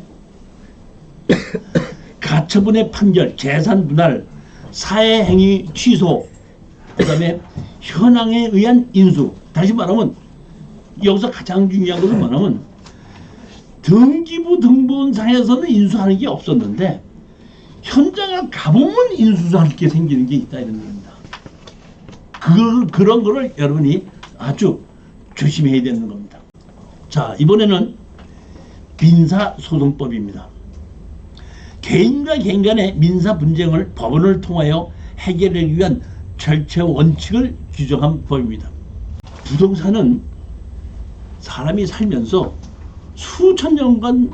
가처분의 판결, 재산 분할, 사회행위 취소, 그 다음에 현황에 의한 인수. 다시 말하면 여기서 가장 중요한 것은 뭐냐면 등기부 등본상에서는 인수하는 게 없었는데 현장을 가보면 인수할 게 생기는 게 있다 이런 겁니다. 그런 거를 여러분이 아주 조심해야 되는 겁니다. 자, 이번에는 민사소송법입니다. 개인과 개인 간의 민사 분쟁을 법원을 통하여 해결하기 위한 절차 원칙을 규정한 법입니다. 부동산은 사람이 살면서 수천 년간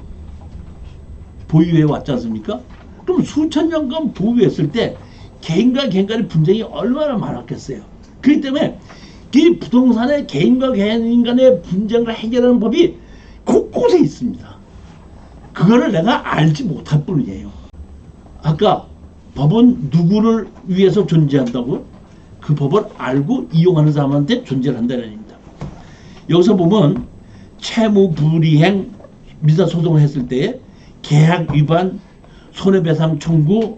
보유해 왔지 않습니까? 그럼 수천 년간 보유했을 때 개인과 개인 간의 분쟁이 얼마나 많았겠어요. 그렇기 때문에 이 부동산의 개인과 개인 간의 분쟁을 해결하는 법이 곳곳에 있습니다. 그거를 내가 알지 못할 뿐이에요. 아까 법은 누구를 위해서 존재한다고요? 그 법을 알고 이용하는 사람한테 존재를 한다는 얘기입니다. 여기서 보면 채무 불이행 민사소송을 했을 때 계약 위반, 손해배상 청구,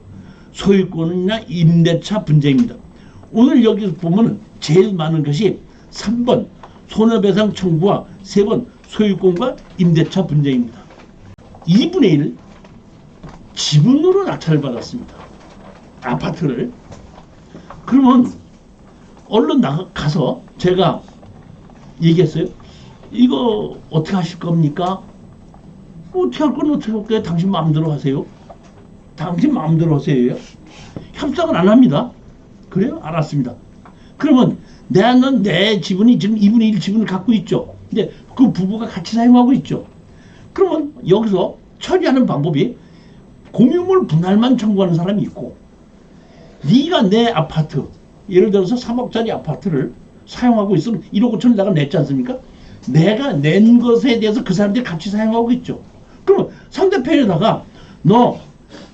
소유권이나 임대차 분쟁입니다. 오늘 여기서 보면 제일 많은 것이 3번 손해배상 청구와 3번 소유권과 임대차 분쟁입니다. 2분의 1 지분으로 낙찰을 받았습니다. 아파트를. 그러면 얼른 가서 제가 얘기했어요. 이거 어떻게 하실 겁니까? 어떻게 할 건 어떻게 할까요? 당신 마음대로 하세요. 당신 마음대로 하세요. 협상을 안 합니다. 그래요? 알았습니다. 그러면 나는 내 지분이 지금 2분의 1 지분을 갖고 있죠. 근데 그 부부가 같이 사용하고 있죠. 그러면 여기서 처리하는 방법이 공유물 분할만 청구하는 사람이 있고, 네가 내 아파트, 예를 들어서 3억짜리 아파트를 사용하고 있으면 1억 5천을 내가 냈지 않습니까? 내가 낸 것에 대해서 그 사람들이 같이 사용하고 있죠. 그러면 상대편에다가 너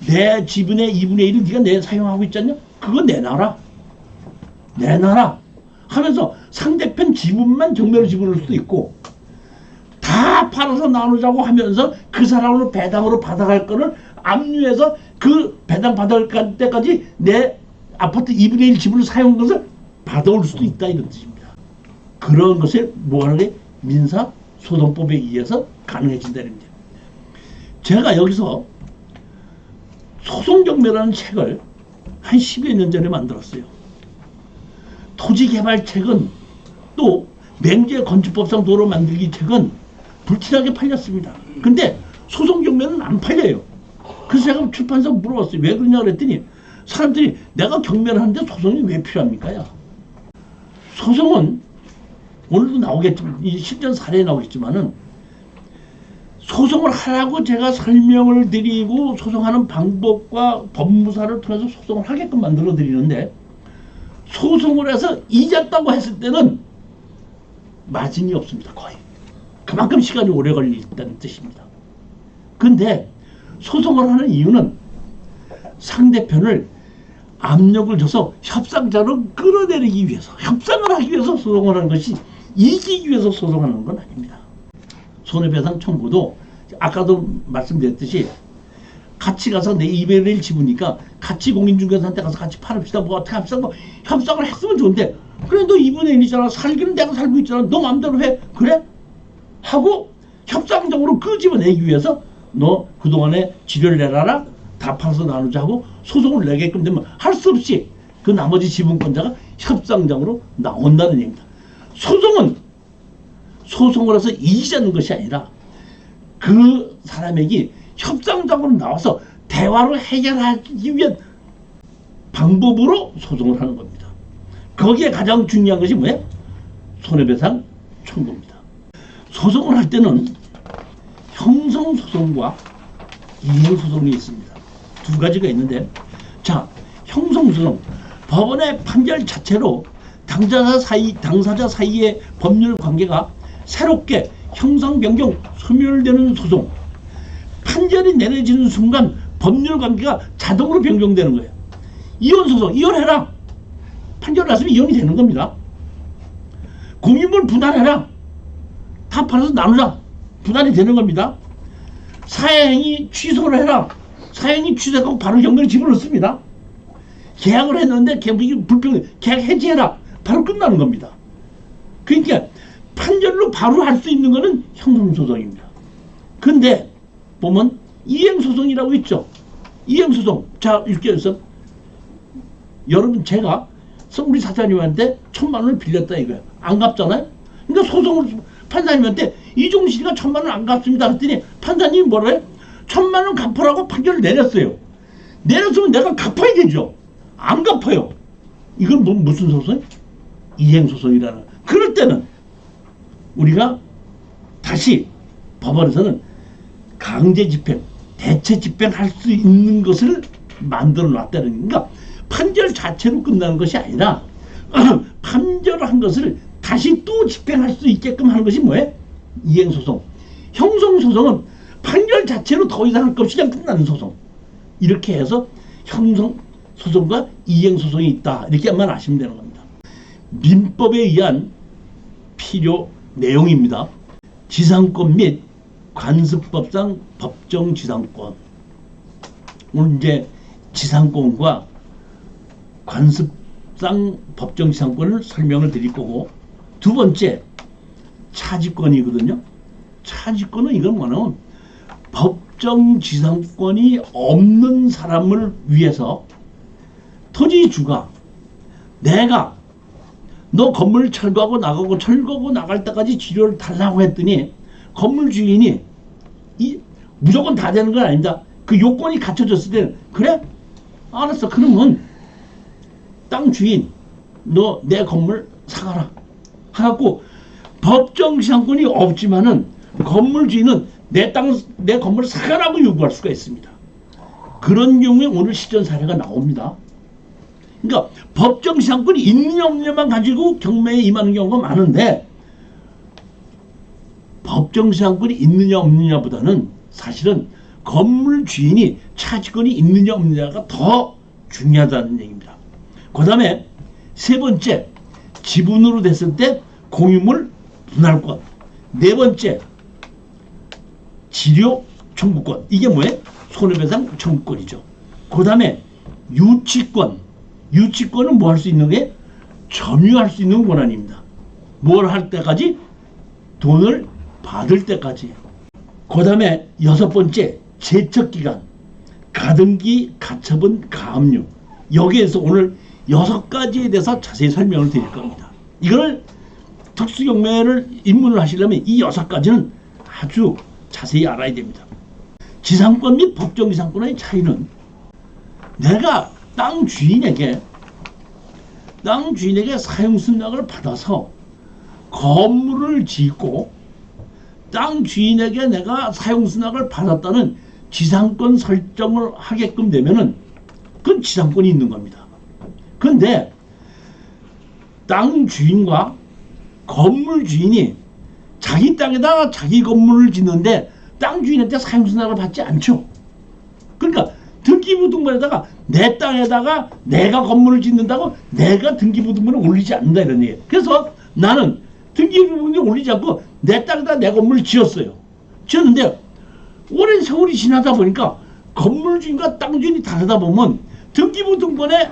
내 지분의 2분의 1을 네가 내 사용하고 있잖냐? 그거 내놔라. 내놔라. 하면서 상대편 지분만 경매로 지불할 수도 있고, 다 팔아서 나누자고 하면서 그 사람으로 배당으로 받아갈 거를 압류해서 그 배당 받아갈 때까지 내 아파트 2분의 1 지분을 사용한 것을 받아올 수도 있다 이런 뜻입니다. 그런 것을 뭐하는 게 민사소송법에 의해서 가능해진다는 겁니다. 제가 여기서 소송경매라는 책을 한 10여 년 전에 만들었어요. 토지개발책은 또 맹제건축법상 도로 만들기 책은 불티나게 팔렸습니다. 근데 소송경매는 안 팔려요. 그래서 제가 출판사 물어봤어요. 왜 그러냐 그랬더니 사람들이 내가 경매를 하는데 소송이 왜 필요합니까? 야. 소송은 오늘도 나오겠지만 이 실전 사례에 나오겠지만은 소송을 하라고 제가 설명을 드리고 소송하는 방법과 법무사를 통해서 소송을 하게끔 만들어 드리는데, 소송을 해서 이겼다고 했을 때는 마진이 없습니다. 거의. 그만큼 시간이 오래 걸린다는 뜻입니다. 근데 소송을 하는 이유는 상대편을 압력을 줘서 협상자로 끌어내리기 위해서, 협상을 하기 위해서 소송을 하는 것이 이기기 위해서 소송하는 건 아닙니다. 손해배상 청구도 아까도 말씀드렸듯이 같이 가서 내 2분의 1 지분이니까 같이 공인중개사한테 가서 같이 팔읍시다. 뭐 어떻게 합시다. 뭐 협상을 했으면 좋은데, 그래 너 2분의 1이잖아. 살기는 내가 살고 있잖아. 너 마음대로 해. 그래? 하고 협상적으로 끄집어내기 위해서 너 그동안에 지를 내놔라. 다 팔아서 나누자 하고 소송을 내게끔 되면 할 수 없이 그 나머지 지분권자가 협상장으로 나온다는 얘기입니다. 소송을 해서 이기자는 것이 아니라 그 사람에게 협상적으로 나와서 대화로 해결하기 위한 방법으로 소송을 하는 겁니다. 거기에 가장 중요한 것이 뭐예요? 손해배상 청구입니다. 소송을 할 때는 형성소송과 이행소송이 있습니다. 두 가지가 있는데, 자, 형성소송, 법원의 판결 자체로 당사자 사이의 법률 관계가 새롭게 형성, 변경, 소멸되는 소송. 판결이 내려지는 순간 법률 관계가 자동으로 변경되는 거예요. 이혼소송, 이혼해라. 판결 났으면 이혼이 되는 겁니다. 공유물 분할해라. 다 팔아서 나누자. 분할이 되는 겁니다. 사행이 취소를 해라. 사행이 취소하고 바로 경매에 집어넣습니다. 계약을 했는데 계약이 불평, 계약 해지해라. 바로 끝나는 겁니다. 그러니까 판결로 바로 할 수 있는 것은 형성소송입니다. 근데 보면 이행소송이라고 있죠. 이행소송. 자, 이렇게 해서 여러분, 제가 우리 사장님한테 1,000만 원을 빌렸다 이거예요. 안 갚잖아요. 그러니까 소송을 판사님한테 이종식 씨가 1,000만 원 안 갚습니다 그랬더니 판사님이 뭐라 해요? 1,000만 원 갚으라고 판결을 내렸어요. 내렸으면 내가 갚아야 되죠. 안 갚아요. 이건 무슨 소송? 이행소송이라는. 그럴 때는 우리가 다시 법원에서는 강제 집행, 대체 집행할 수 있는 것을 만들어 놨다는 거니까, 그러니까 판결 자체로 끝나는 것이 아니라 판결한 것을 다시 또 집행할 수 있게끔 하는 것이 뭐예요? 이행소송. 형성소송은 판결 자체로 더 이상 할 것 없이 그냥 끝나는 소송. 이렇게 해서 형성소송과 이행소송이 있다. 이렇게만 아시면 되는 겁니다. 민법에 의한 필요 내용입니다. 지상권 및 관습법상 법정지상권. 오늘 이제 지상권과 관습상 법정지상권을 설명을 드릴 거고, 두 번째 차지권이거든요. 차지권은 이건 뭐냐면 법정지상권이 없는 사람을 위해서 토지주가 내가 너 건물 철거하고 나가고 철거하고 나갈 때까지 지료를 달라고 했더니 건물 주인이 무조건 다 되는 건 아닙니다. 그 요건이 갖춰졌을 때는 그래? 알았어. 그러면 땅 주인 너 내 건물 사가라. 하고 법정지상권이 없지만은 건물 주인은 내 건물을 사가라고 요구할 수가 있습니다. 그런 경우에 오늘 실전 사례가 나옵니다. 그러니까 법정지상권이 있느냐 없느냐만 가지고 경매에 임하는 경우가 많은데, 법정지상권이 있느냐 없느냐보다는 사실은 건물 주인이 차지권이 있느냐 없느냐가 더 중요하다는 얘기입니다. 그 다음에 세 번째, 지분으로 됐을 때 공유물 분할권. 네 번째, 지료 청구권. 이게 뭐예요? 손해배상 청구권이죠. 그 다음에 유치권. 유치권은 뭐 할 수 있는 게 점유할 수 있는 권한입니다. 뭘 할 때까지? 돈을 받을 때까지. 그 다음에 여섯 번째, 제척기간. 가등기, 가처분, 가압류. 여기에서 오늘 6가지에 대해서 자세히 설명을 드릴 겁니다. 이걸 특수경매를 입문을 하시려면 이 6가지는 아주 자세히 알아야 됩니다. 지상권 및 법정지상권의 차이는, 내가 땅 주인에게 사용승낙을 받아서 건물을 짓고 땅 주인에게 내가 사용승낙을 받았다는 지상권 설정을 하게끔 되면은 그건 지상권이 있는 겁니다. 그런데 땅 주인과 건물 주인이 자기 땅에다가 자기 건물을 짓는데 땅 주인한테 사용승낙을 받지 않죠. 그러니까 등기부등본에다가 내 땅에다가 내가 건물을 짓는다고 내가 등기부등본을 올리지 않는다 이런 얘기예요. 그래서 나는 등기부등본을 올리지 않고 내 땅에다 내 건물을 지었어요. 지었는데 오랜 세월이 지나다 보니까 건물 주인과 땅 주인이 다르다 보면 등기부등본에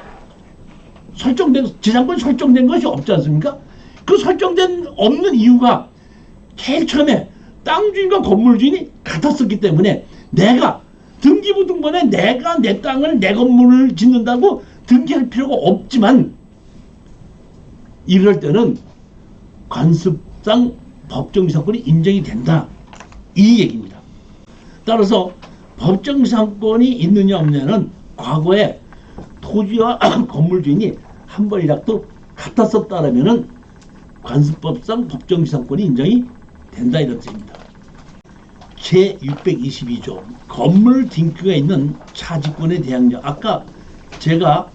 지상권 설정된 것이 없지 않습니까? 그 설정된 없는 이유가 제일 처음에 땅 주인과 건물 주인이 같았었기 때문에 내가 등기부등본에 내가 내 땅을 내 건물을 짓는다고 등기할 필요가 없지만, 이럴 때는 관습상 법정지상권이 인정이 된다, 이 얘기입니다. 따라서 법정지상권이 있느냐 없느냐는 과거에 토지와 건물 주인이 한 번이라도 같았었다라면은 관습법상 법정지상권이 인정이 된다, 이런 뜻입니다. 제622조 건물 등기가 있는 차지권에 대한 점, 아까 제가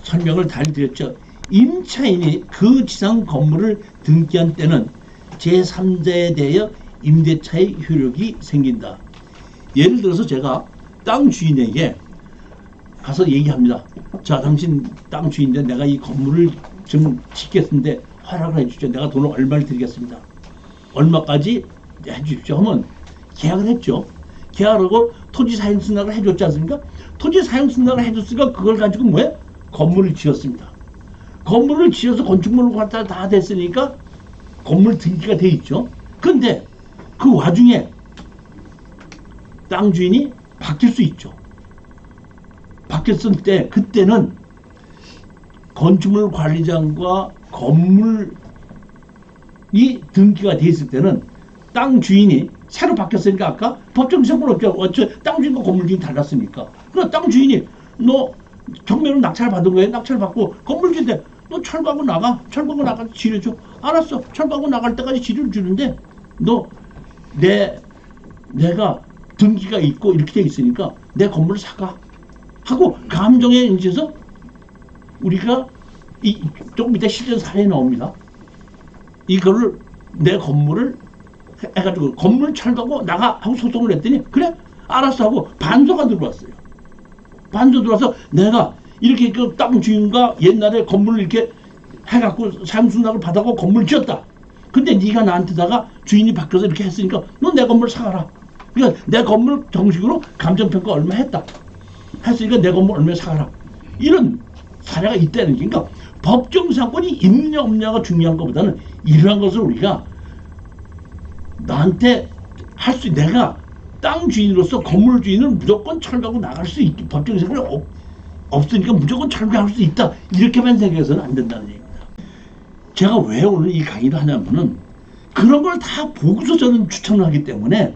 설명을 잘 드렸죠. 임차인이 그 지상 건물을 등기한 때는 제3자에 대하여 임대차의 효력이 생긴다. 예를 들어서 제가 땅 주인에게 가서 얘기합니다. 자, 당신 땅 주인인데 내가 이 건물을 좀 짓겠는데 허락을 해주십시오. 내가 돈을 얼마를 드리겠습니다. 얼마까지 해주십시오 하면 계약을 했죠. 계약하고 토지 사용 승낙을 해줬지 않습니까? 토지 사용 승낙을 해줬으니까 그걸 가지고 뭐해? 건물을 지었습니다. 건물을 지어서 건축물로 갖다 다 됐으니까 건물 등기가 돼 있죠. 근데 그 와중에 땅 주인이 바뀔 수 있죠. 바뀌었을 때 그때는 건축물 관리장과 건물이 등기가 돼 있을 때는 땅 주인이 새로 바뀌었으니까 아까 법정지상권 없죠. 땅 주인과 건물 주인이 달랐으니까. 그럼 땅 주인이 너 경매로 낙찰 받은 거예요. 낙찰 받고 건물 주인인데 너 철거하고 나가. 철거하고 나가서 지려줘. 알았어. 철거하고 나갈 때까지 지를 주는데 너 내가 등기가 있고 이렇게 돼 있으니까 내 건물을 사가 하고 감정에 인해서 우리가 조금 이따 실전 사례에 나옵니다. 이거를 내 건물을 해가지고 건물 철거하고 나가 하고 소송을 했더니 그래 알았어 하고 반소가 들어왔어요. 반소 들어와서 내가 이렇게 그 땅 주인과 옛날에 건물을 이렇게 해갖고 사용승낙을 받아고 건물 지었다. 근데 네가 나한테다가 주인이 바뀌어서 이렇게 했으니까 너 내 건물 사가라. 그러니까 내 건물 정식으로 감정평가 얼마 했다. 했으니까 내 건물 얼마 사가라. 이런 사례가 있다는 게, 그러니까 법정지상권이 있느냐 없느냐가 중요한 것보다는 이러한 것을 우리가 나한테 할 수, 내가 땅 주인으로서 건물 주인은 무조건 철거하고 나갈 수 있기, 법정지상권이 없으니까 무조건 철거할 수 있다, 이렇게만 생각해서는 안 된다는 얘기입니다. 제가 왜 오늘 이 강의를 하냐면은 그런 걸 다 보고서 저는 추천을 하기 때문에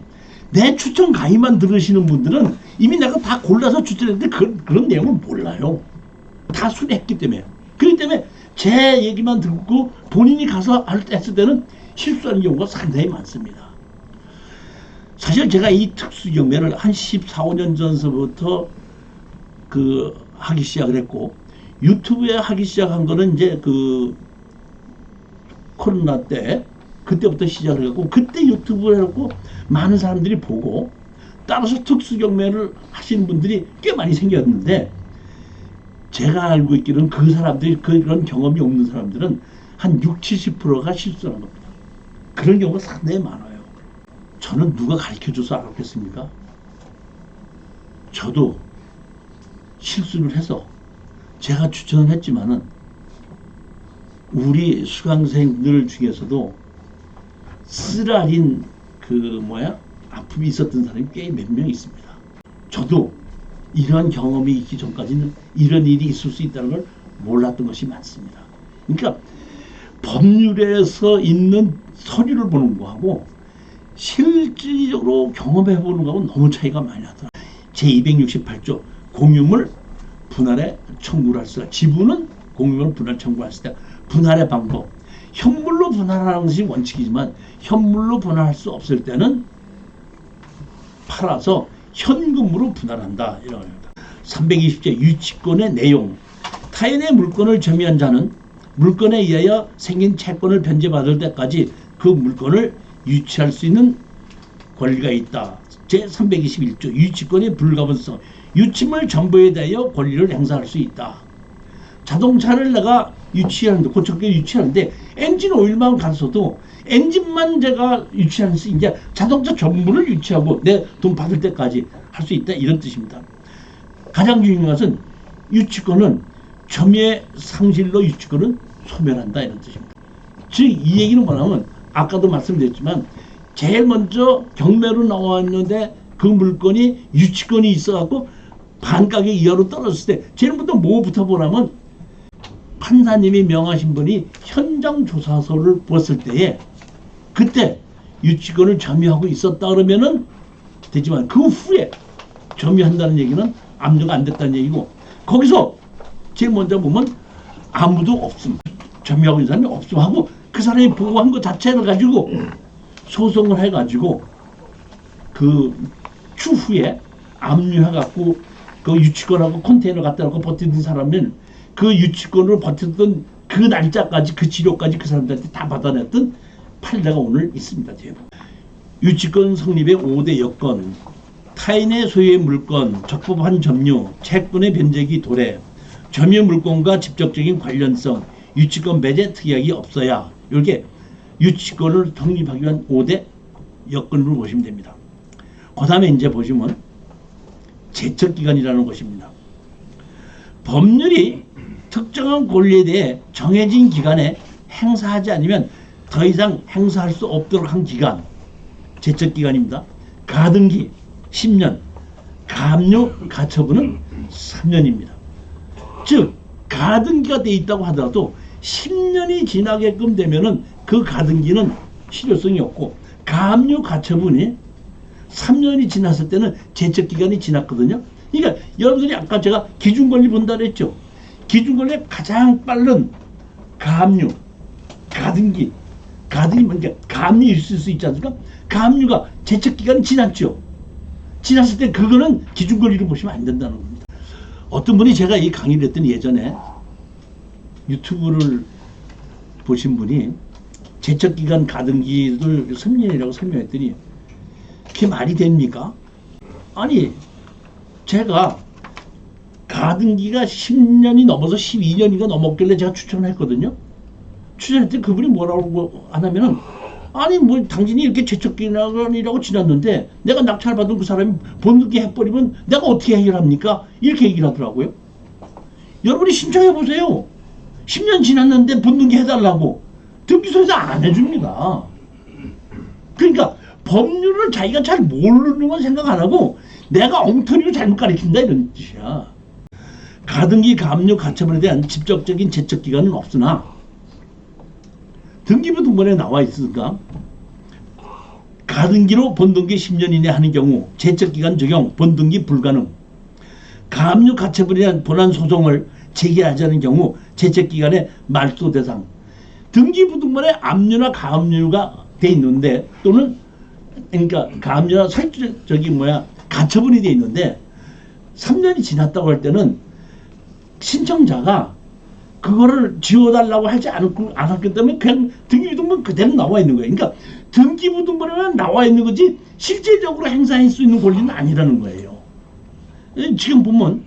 내 추천 강의만 들으시는 분들은 이미 내가 다 골라서 추천했는데 그런 내용을 몰라요. 다 순했기 때문에. 그렇기 때문에 제 얘기만 듣고 본인이 가서 했을 때는 실수하는 경우가 상당히 많습니다. 사실 제가 이 특수경매를 한 14, 15년 전서부터 하기 시작을 했고, 유튜브에 하기 시작한 거는 이제 코로나 때 그때부터 시작을 했고, 그때 유튜브를 해놓고 많은 사람들이 보고 따라서 특수경매를 하시는 분들이 꽤 많이 생겼는데, 제가 알고 있기로는 그 사람들이 그런 경험이 없는 사람들은 한 60, 70%가 실수하는 겁니다. 그런 경우가 상당히 많아요. 저는 누가 가르쳐줘서 알았겠습니까? 저도 실수를 해서 제가 추천을 했지만은 우리 수강생들 중에서도 쓰라린 아픔이 있었던 사람이 꽤 몇 명 있습니다. 저도 이러한 경험이 있기 전까지는 이런 일이 있을 수 있다는 걸 몰랐던 것이 많습니다. 그러니까 법률에서 있는 서류를 보는 거하고 실질적으로 경험해 보는 거하고 너무 차이가 많이 나더라고요. 제268조 공유물 분할에 청구를 할 수가, 지분은 공유물 분할 청구할 수 있다. 분할의 방법, 현물로 분할하는 것이 원칙이지만 현물로 분할할 수 없을 때는 팔아서 현금으로 분할한다, 이런 겁니다. 320조 유치권의 내용, 타인의 물건을 점유한 자는 물건에 의하여 생긴 채권을 변제받을 때까지 그 물건을 유치할 수 있는 권리가 있다. 제321조 유치권의 불가분성, 유치물 전부에 대하여 권리를 행사할 수 있다. 자동차를 내가 유치하는데, 고쳤게 유치하는데 엔진 오일만 갔어도 엔진만 제가 유치할 수, 이제 자동차 전부를 유치하고 내 돈 받을 때까지 할 수 있다, 이런 뜻입니다. 가장 중요한 것은 유치권은 점유의 상실로 유치권은 소멸한다, 이런 뜻입니다. 즉 이 얘기는 뭐냐면 아까도 말씀드렸지만 제일 먼저 경매로 나왔는데 그 물건이 유치권이 있어갖고 반가격 이하로 떨어졌을 때 제일 먼저 뭐부터 보라면 판사님이 명하신 분이 현장 조사서를 보았을 때에 그때 유치권을 점유하고 있었다 그러면은 되지만 그 후에 점유한다는 얘기는 압류가 안 됐다는 얘기고, 거기서 제일 먼저 보면 아무도 없음, 점유하고 있는 사람이 없음 하고 그 사람이 보고한 것 자체를 가지고 소송을 해가지고 그 추후에 압류해갖고 그 유치권하고 컨테이너 갖다 놓고 버티던 사람은 그 유치권으로 버텼던 그 날짜까지 그 치료까지 그 사람들한테 다 받아냈던 판례가 오늘 있습니다. 대부분. 유치권 성립의 5대 여건: 타인의 소유의 물건, 적법한 점유, 채권의 변제기 도래, 점유 물건과 직접적인 관련성, 유치권 배제 특약이 없어야, 이렇게 유치권을 성립하기 위한 5대 여건으로 보시면 됩니다. 그 다음에 이제 보시면 제척기간이라는 것입니다. 법률이 특정한 권리에 대해 정해진 기간에 행사하지 않으면 더 이상 행사할 수 없도록 한 기간, 제척기간입니다. 가등기 10년, 가압류 가처분은 3년입니다. 즉 가등기가 돼 있다고 하더라도 10년이 지나게끔 되면은 그 가등기는 실효성이 없고, 가압류 가처분이 3년이 지났을 때는 제척기간이 지났거든요. 그러니까 여러분들이 아까 제가 기준권리 본다 그랬죠. 기준권리의 가장 빠른 가압류, 가등기, 뭔가 가압류 있을 수 있지 않습니까? 가압류가 제척기간이 지났죠. 지났을 때 그거는 기준권리로 보시면 안 된다는 겁니다. 어떤 분이 제가 이 강의를 했더니 예전에 유튜브를 보신 분이 제척기간 가등기를 3년이라고 설명했더니 그게 말이 됩니까? 아니, 제가 가등기가 10년이 넘어서 12년이가 넘었길래 제가 추천을 했거든요. 추천했더니 그분이 뭐라고 하냐면은, 아니 뭐 당신이 이렇게 제척기간이라고 지났는데 내가 낙찰 받은 그 사람이 본등기 해버리면 내가 어떻게 해결합니까? 이렇게 얘기를 하더라고요. 여러분이 신청해 보세요. 10년 지났는데 본등기 해달라고. 등기소에서 안 해줍니다. 그러니까 법률을 자기가 잘 모르는 건 생각 안 하고 내가 엉터리로 잘못 가르친다 이런 뜻이야. 가등기, 가압류, 가처분에 대한 직접적인 제척기간은 없으나 등기부 등본에 나와 있으니까 가등기로 본등기 10년 이내 하는 경우 제척기간 적용, 본등기 불가능. 가압류, 가처분에 대한 본안 소송을 제기하지 않은 경우 제척기간의 말소 대상. 등기부 등본에 압류나 가압류가 돼 있는데, 또는 그러니까 가압류나 가처분이 돼 있는데 3년이 지났다고 할 때는 신청자가 그거를 지워달라고 하지 않았기 때문에 그냥 등기부등본 그대로 나와 있는 거예요. 그러니까 등기부등본에만 나와 있는 거지 실제적으로 행사할 수 있는 권리는 아니라는 거예요. 지금 보면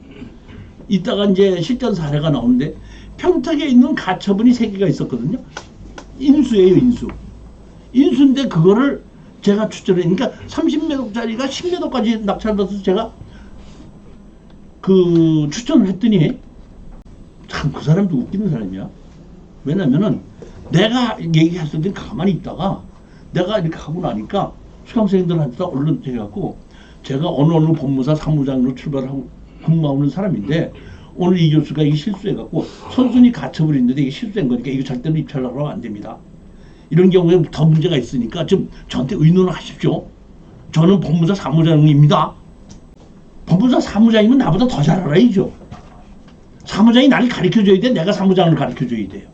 이따가 이제 실전 사례가 나오는데 평택에 있는 가처분이 3개가 있었거든요. 인수예요, 인수. 인수인데 그거를 제가 추천해. 그러니까 30매독짜리가 10매독까지 낙찰받아서 제가 그 추천을 했더니 참 그 사람도 웃기는 사람이야. 왜냐면은 내가 얘기했을 때 가만히 있다가 내가 이렇게 하고 나니까 수강생들한테 얼른 해갖고, 제가 어느 법무사 사무장으로 출발하고 근무하는 사람인데 오늘 이 교수가 이게 실수해갖고 선순위 가처분이 있는데 이게 실수한 거니까 이거 절대로 입찰하라고 하면 안 됩니다. 이런 경우에 더 문제가 있으니까 좀 저한테 의논을 하십시오. 저는 법무사 사무장입니다. 법무사 사무장이면 나보다 더 잘 알아야죠. 사무장이 나를 가르쳐줘야 돼. 내가 사무장을 가르쳐줘야 돼요.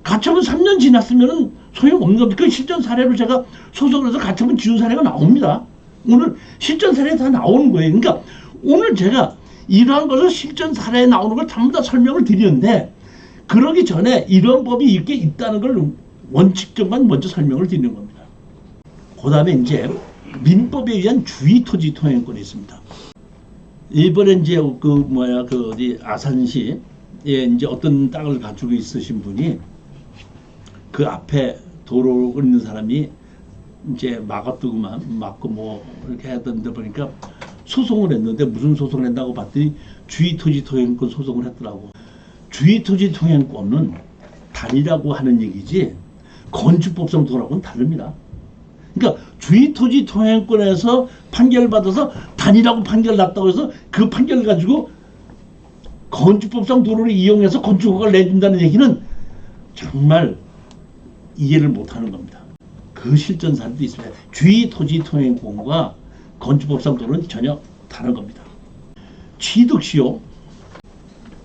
가처분 3년 지났으면 소용없는 겁니다. 그 실전 사례로 제가 소송을 해서 가처분 지운 사례가 나옵니다. 오늘 실전 사례 다 나오는 거예요. 그러니까 오늘 제가 이러한 것을 실전 사례에 나오는 걸 전부 다 설명을 드리는데, 그러기 전에 이런 법이 이렇게 있다는 걸 원칙적만 먼저 설명을 드리는 겁니다. 그 다음에 이제 민법에 의한 주의토지 통행권이 있습니다. 이번에 이제 어디 아산시에 이제 어떤 땅을 가지고 있으신 분이 그 앞에 도로 있는 사람이 이제 막아두고만 막고 뭐 이렇게 하던데 보니까 소송을 했는데, 무슨 소송을 했다고 봤더니 주의토지 통행권 소송을 했더라고. 주의토지 통행권은 단위라고 하는 얘기지 건축법상 도라고는 다릅니다. 그러니까 주의토지 통행권에서 판결받아서 단위라고 판결 났다고 해서 그 판결을 가지고 건축법상 도로를 이용해서 건축허가를 내준다는 얘기는 정말 이해를 못하는 겁니다. 그 실전 사례도 있습니다. 주의 토지 통행권과 건축법상으로는 전혀 다른 겁니다. 취득시효,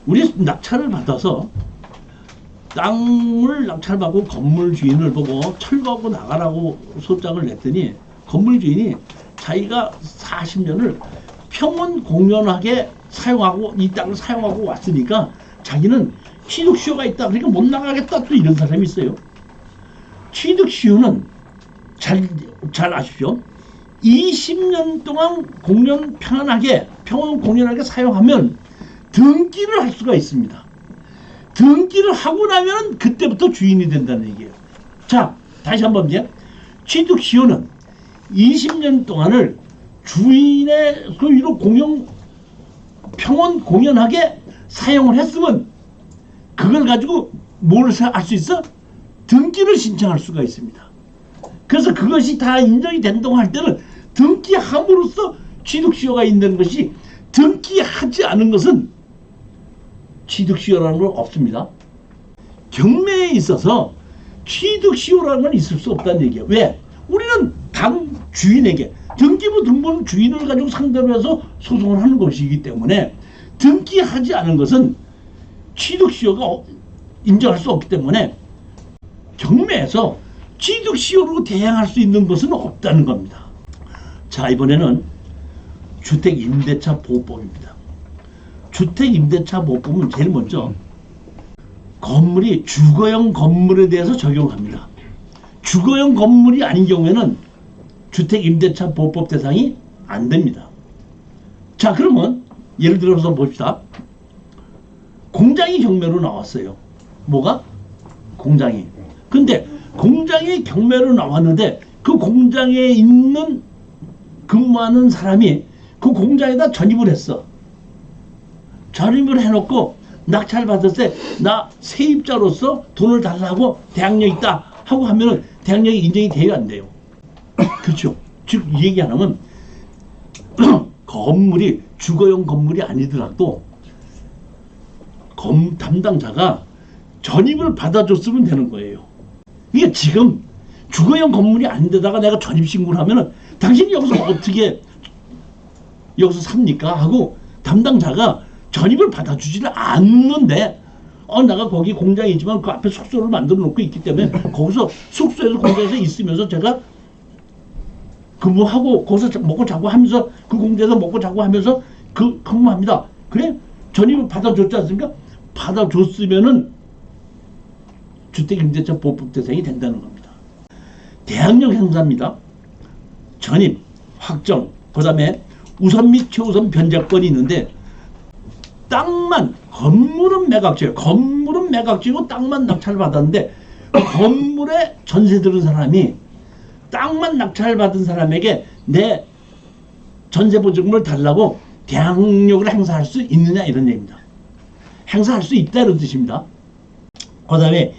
우리 낙찰을 받아서 땅을 낙찰받고 건물 주인을 보고 철거하고 나가라고 소장을 냈더니 건물 주인이 자기가 40년을 평온 공연하게 사용하고 이 땅을 사용하고 왔으니까 자기는 취득시효가 있다, 그러니까 못 나가겠다, 또 이런 사람이 있어요. 취득시효는 잘 아십시오. 20년 동안 평온 공연하게 사용하면 등기를 할 수가 있습니다. 등기를 하고 나면 그때부터 주인이 된다는 얘기예요. 자, 다시 한번 이제 취득시효는 20년 동안을 주인의 소유로 평온 공연하게 사용을 했으면 그걸 가지고 뭘 할 수 있어? 등기를 신청할 수가 있습니다. 그래서 그것이 다 인정이 된다고 할 때는 등기함으로써 취득시효가 있는 것이, 등기하지 않은 것은 취득시효라는 건 없습니다. 경매에 있어서 취득시효라는 건 있을 수 없다는 얘기예요. 왜? 우리는 당 주인에게 등기부 등본 주인을 가지고 상대로 해서 소송을 하는 것이기 때문에 등기하지 않은 것은 취득시효가 인정할 수 없기 때문에 경매에서 취득시효로 대항할 수 있는 것은 없다는 겁니다. 자, 이번에는 주택임대차 보호법입니다. 주택임대차 보호법은 제일 먼저 건물이 주거용 건물에 대해서 적용합니다. 주거용 건물이 아닌 경우에는 주택임대차 보호법 대상이 안 됩니다. 자, 그러면 예를 들어서 봅시다. 공장이 경매로 나왔어요. 뭐가? 공장이. 근데 공장이 경매로 나왔는데 그 공장에 있는 근무하는 사람이 그 공장에다 전입을 했어. 전입을 해놓고 낙찰 받았을 때 나 세입자로서 돈을 달라고 대항력 있다 하고 하면은 대항력이 인정이 돼요, 안 돼요? 그렇죠. 즉 이 얘기 안 하면 건물이 주거용 건물이 아니더라도 담당자가 전입을 받아줬으면 되는 거예요. 이게 지금 주거용 건물이 아닌데다가 내가 전입 신고를 하면은 당신이 여기서 어떻게 여기서 삽니까? 하고 담당자가 전입을 받아주지를 않는데 내가 거기 공장이 있지만 그 앞에 숙소를 만들어 놓고 있기 때문에 거기서 숙소에서 공장에서 있으면서 제가 근무하고 거기서 먹고 자고 하면서 그 공장에서 먹고 자고 하면서 그 근무합니다. 그래? 전입을 받아줬지 않습니까? 받아줬으면은 주택임대차 보호법 대상이 된다는 겁니다. 대항력 행사입니다. 전입, 확정, 그 다음에 우선 및 최우선 변제권이 있는데 땅만, 건물은 매각지예요. 건물은 매각지고 땅만 낙찰받았는데 그 건물에 전세 들은 사람이 땅만 낙찰받은 사람에게 내 전세보증금을 달라고 대항력을 행사할 수 있느냐 이런 얘기입니다. 행사할 수 있다 이런 뜻입니다. 그 다음에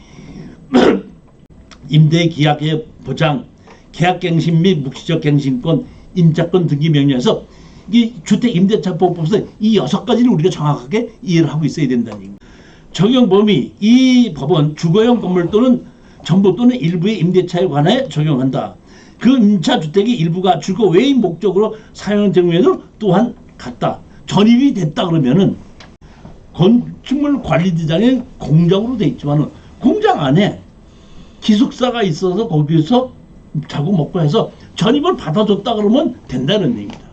임대계약의 보장, 계약갱신 및 묵시적 갱신권, 임차권 등기 명령에서 이 주택임대차 보호법에서 이 6가지를 우리가 정확하게 이해를 하고 있어야 된다는 얘기입니다. 적용 범위, 이 법은 주거용 건물 또는 전부 또는 일부의 임대차에 관하여 적용한다. 그 임차주택의 일부가 주거 외인 목적으로 사용된 경우에는 또한 같다. 전입이 됐다 그러면은 건축물 관리대장의 공장으로 돼 있지만은 공장 안에 기숙사가 있어서 거기서 자고 먹고 해서 전입을 받아줬다 그러면 된다는 얘기입니다.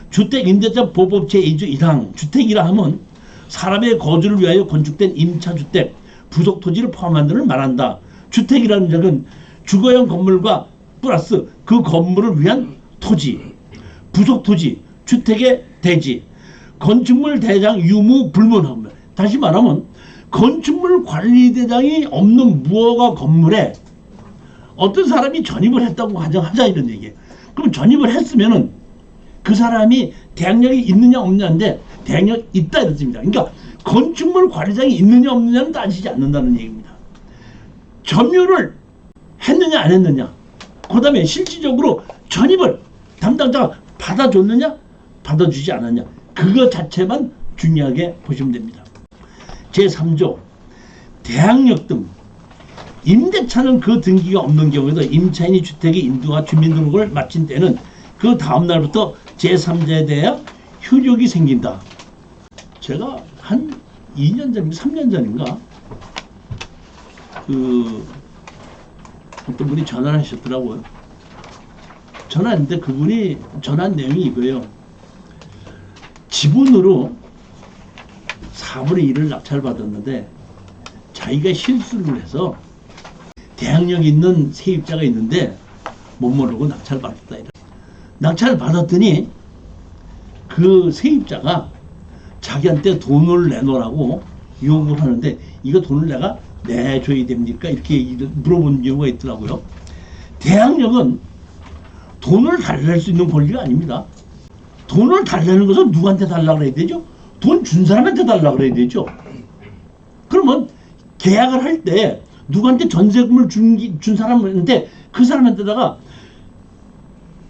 주택임대차 보호법 제2조 1항 주택이라 하면 사람의 거주를 위하여 건축된 임차주택, 부속토지를 포함한 데를 말한다. 주택이라는 적은 주거용 건물과 플러스 그 건물을 위한 토지, 부속토지, 주택의 대지, 건축물 대장 유무 불문하면, 다시 말하면 건축물 관리대장이 없는 무허가 건물에 어떤 사람이 전입을 했다고 가정하자 이런 얘기예요. 그럼 전입을 했으면은 그 사람이 대항력이 있느냐 없느냐인데 대항력 있다 이런 뜻입니다. 그러니까 건축물 관리장이 있느냐 없느냐는 따지지 않는다는 얘기입니다. 점유를 했느냐 안 했느냐, 그 다음에 실질적으로 전입을 담당자가 받아줬느냐 받아주지 않았냐, 그거 자체만 중요하게 보시면 됩니다. 제3조 대항력 등 임대차는 그 등기가 없는 경우에도 임차인이 주택의 인도와 주민등록을 마친 때는 그 다음 날부터 제3자에 대한 효력이 생긴다. 제가 한 2년 전, 3년 전인가 그 어떤 분이 전화를 하셨더라고요. 전화했는데 그분이 전화한 내용이 이거예요. 지분으로 4분의 1을 낙찰받았는데 자기가 실수를 해서 대항력 있는 세입자가 있는데 못 모르고 낙찰받았다. 낙찰받았더니 그 세입자가 자기한테 돈을 내놓으라고 요구를 하는데 이거 돈을 내가 내줘야 됩니까? 이렇게 물어본 경우가 있더라고요. 대항력은 돈을 달랠 수 있는 권리가 아닙니다. 돈을 달라는 것은 누구한테 달라고 그래야 되죠? 돈 준 사람한테 달라고 그래야 되죠. 그러면 계약을 할 때 누구한테 전세금을 준 사람한테 그 사람한테다가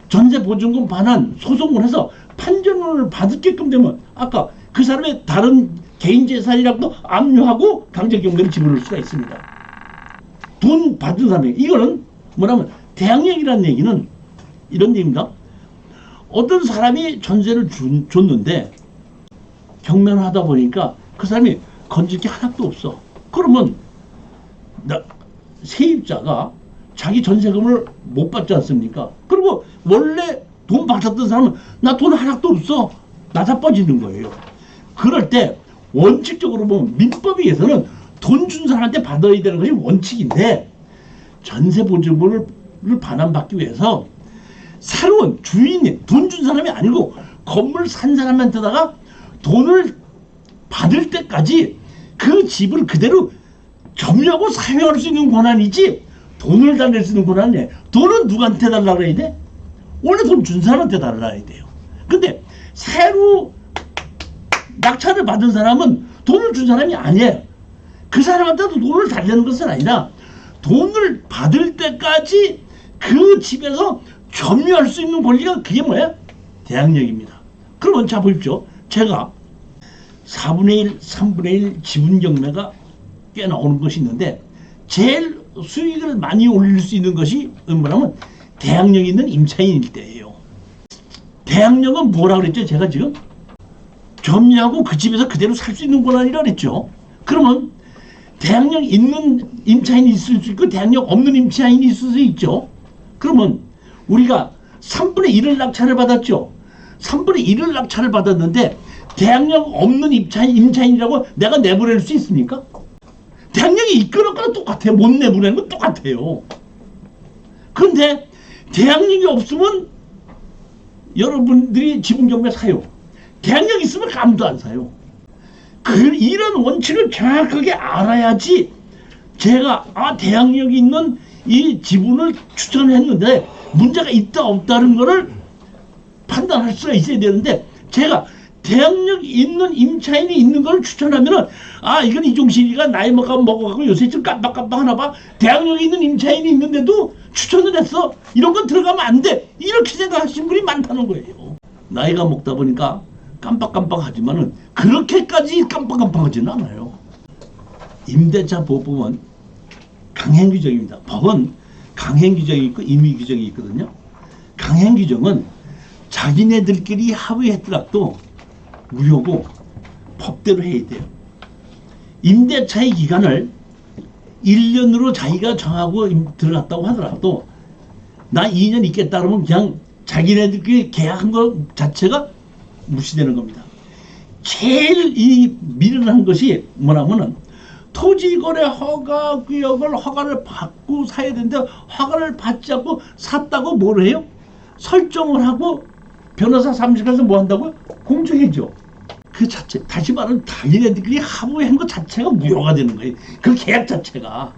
전세 보증금 반환 소송을 해서 판결문을 받게끔 되면 아까 그 사람의 다른 개인 재산이라고도 압류하고 강제경매를 집어넣을 수가 있습니다. 돈 받은 사람이 이거는 뭐냐면 대항력이라는 얘기는 이런 얘기입니다. 어떤 사람이 전세를 줬는데 경매를 하다 보니까 그 사람이 건질 게 하나도 없어. 그러면 세입자가 자기 전세금을 못 받지 않습니까? 그리고 원래 돈 받았던 사람은 나 돈 하나도 없어. 나 자빠지는 거예요. 그럴 때 원칙적으로 보면 민법에 의해서는 돈 준 사람한테 받아야 되는 것이 원칙인데 전세 보증금을 반환받기 위해서 새로운 주인이 돈 준 사람이 아니고 건물 산 사람한테다가 돈을 받을 때까지 그 집을 그대로 점유하고 사용할 수 있는 권한이지 돈을 달랠 수 있는 권한이 아니에요. 돈은 누구한테 달라고 그래야 돼? 원래 돈 준 사람한테 달라야 돼요. 근데 새로 낙찰을 받은 사람은 돈을 준 사람이 아니에요. 그 사람한테도 돈을 달라는 것은 아니라 돈을 받을 때까지 그 집에서 점유할 수 있는 권리가 그게 뭐야? 대항력입니다. 그러면 자 보십시오. 제가 4분의 1, 3분의 1 지분 경매가 꽤 나오는 것이 있는데 제일 수익을 많이 올릴 수 있는 것이 뭐냐면 대항력 있는 임차인일 때예요. 대항력은 뭐라고 그랬죠? 제가 지금 점유하고 그 집에서 그대로 살 수 있는 권한이라고 그랬죠. 그러면 대항력 있는 임차인이 있을 수 있고 대항력 없는 임차인이 있을 수 있죠. 그러면 우리가 3분의 1을 낙찰을 받았죠. 3분의 1을 낙찰을 받았는데 대항력 없는 임차인이라고 내가 내보낼 수 있습니까? 대항력이 있거나 똑같아요. 못 내보내는 건 똑같아요. 그런데 대항력이 없으면 여러분들이 지분 경매 사요. 대항력이 있으면 아무도 안 사요. 이런 원칙을 정확하게 알아야지 제가 대항력이 있는 이 지분을 추천했는데 문제가 있다 없다는 거를 판단할 수가 있어야 되는데 제가 대항력 있는 임차인이 있는 걸 추천하면은 이건 이종실이가 나이 먹어가고 요새 좀 깜빡깜빡하나 봐. 대항력이 있는 임차인이 있는데도 추천을 했어. 이런 건 들어가면 안 돼. 이렇게 생각하시는 분이 많다는 거예요. 나이가 먹다 보니까 깜빡깜빡하지만은 그렇게까지 깜빡깜빡하지는 않아요. 임대차 보법은 강행 규정입니다. 법은 강행 규정이 있고 임의 규정이 있거든요. 강행 규정은 자기네들끼리 합의했더라도 무효고 법대로 해야 돼요. 임대차의 기간을 1년으로 자기가 정하고 들어갔다고 하더라도 나 2년 있겠다 그러면 그냥 자기네들끼리 계약한 것 자체가 무시되는 겁니다. 제일 이 미련한 것이 뭐냐면은 토지거래 허가 구역을 허가를 받고 사야 되는데 허가를 받지 않고 샀다고 뭘 해요? 설정을 하고 변호사 사무실 가서 뭐 한다고요? 공chứng 해줘. 그 자체, 다시 말하면 자기네들끼리 합의한 것 자체가 무효가 되는 거예요. 그 계약 자체가.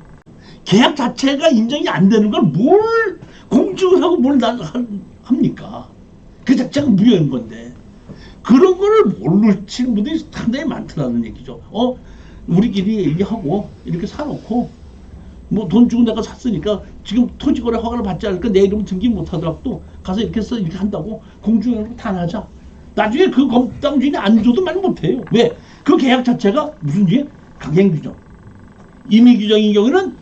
계약 자체가 인정이 안 되는 걸 뭘 공증을 하고 뭘 합니까? 그 자체가 무효인 건데. 그런 거를 모르시는 분들이 상당히 많더라는 얘기죠. 우리끼리 얘기하고 이렇게 사놓고 뭐 돈 주고 내가 샀으니까 지금 토지거래 허가를 받지 않을까 내 이름 등기 못하더라도 가서 이렇게 해서 이렇게 한다고 공증하고 탄하자. 나중에 그 건당 주인이 안 줘도 말 못해요. 왜? 그 계약 자체가 무슨 죄? 강행 규정. 임의 규정인 경우는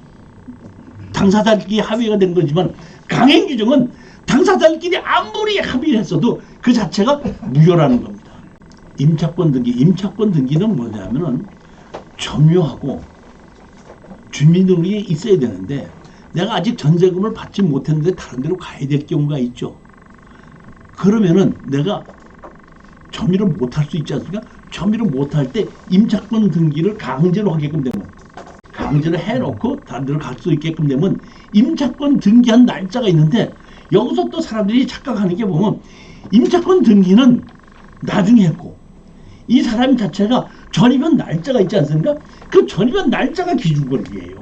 당사자끼리 합의가 된 거지만 강행 규정은 당사자끼리 아무리 합의를 했어도 그 자체가 무효라는 겁니다. 임차권 등기는 뭐냐면은 점유하고 주민등록이 있어야 되는데 내가 아직 전세금을 받지 못했는데 다른 데로 가야 될 경우가 있죠. 그러면은 내가 점유를 못할 수 있지 않습니까? 점유를 못할 때 임차권 등기를 강제로 하게끔 되면 강제로 해놓고 다른 데로 갈 수 있게끔 되면 임차권 등기한 날짜가 있는데 여기서 또 사람들이 착각하는 게 보면 임차권 등기는 나중에 했고 이 사람 자체가 전입한 날짜가 있지 않습니까? 그 전입한 날짜가 기준권리예요.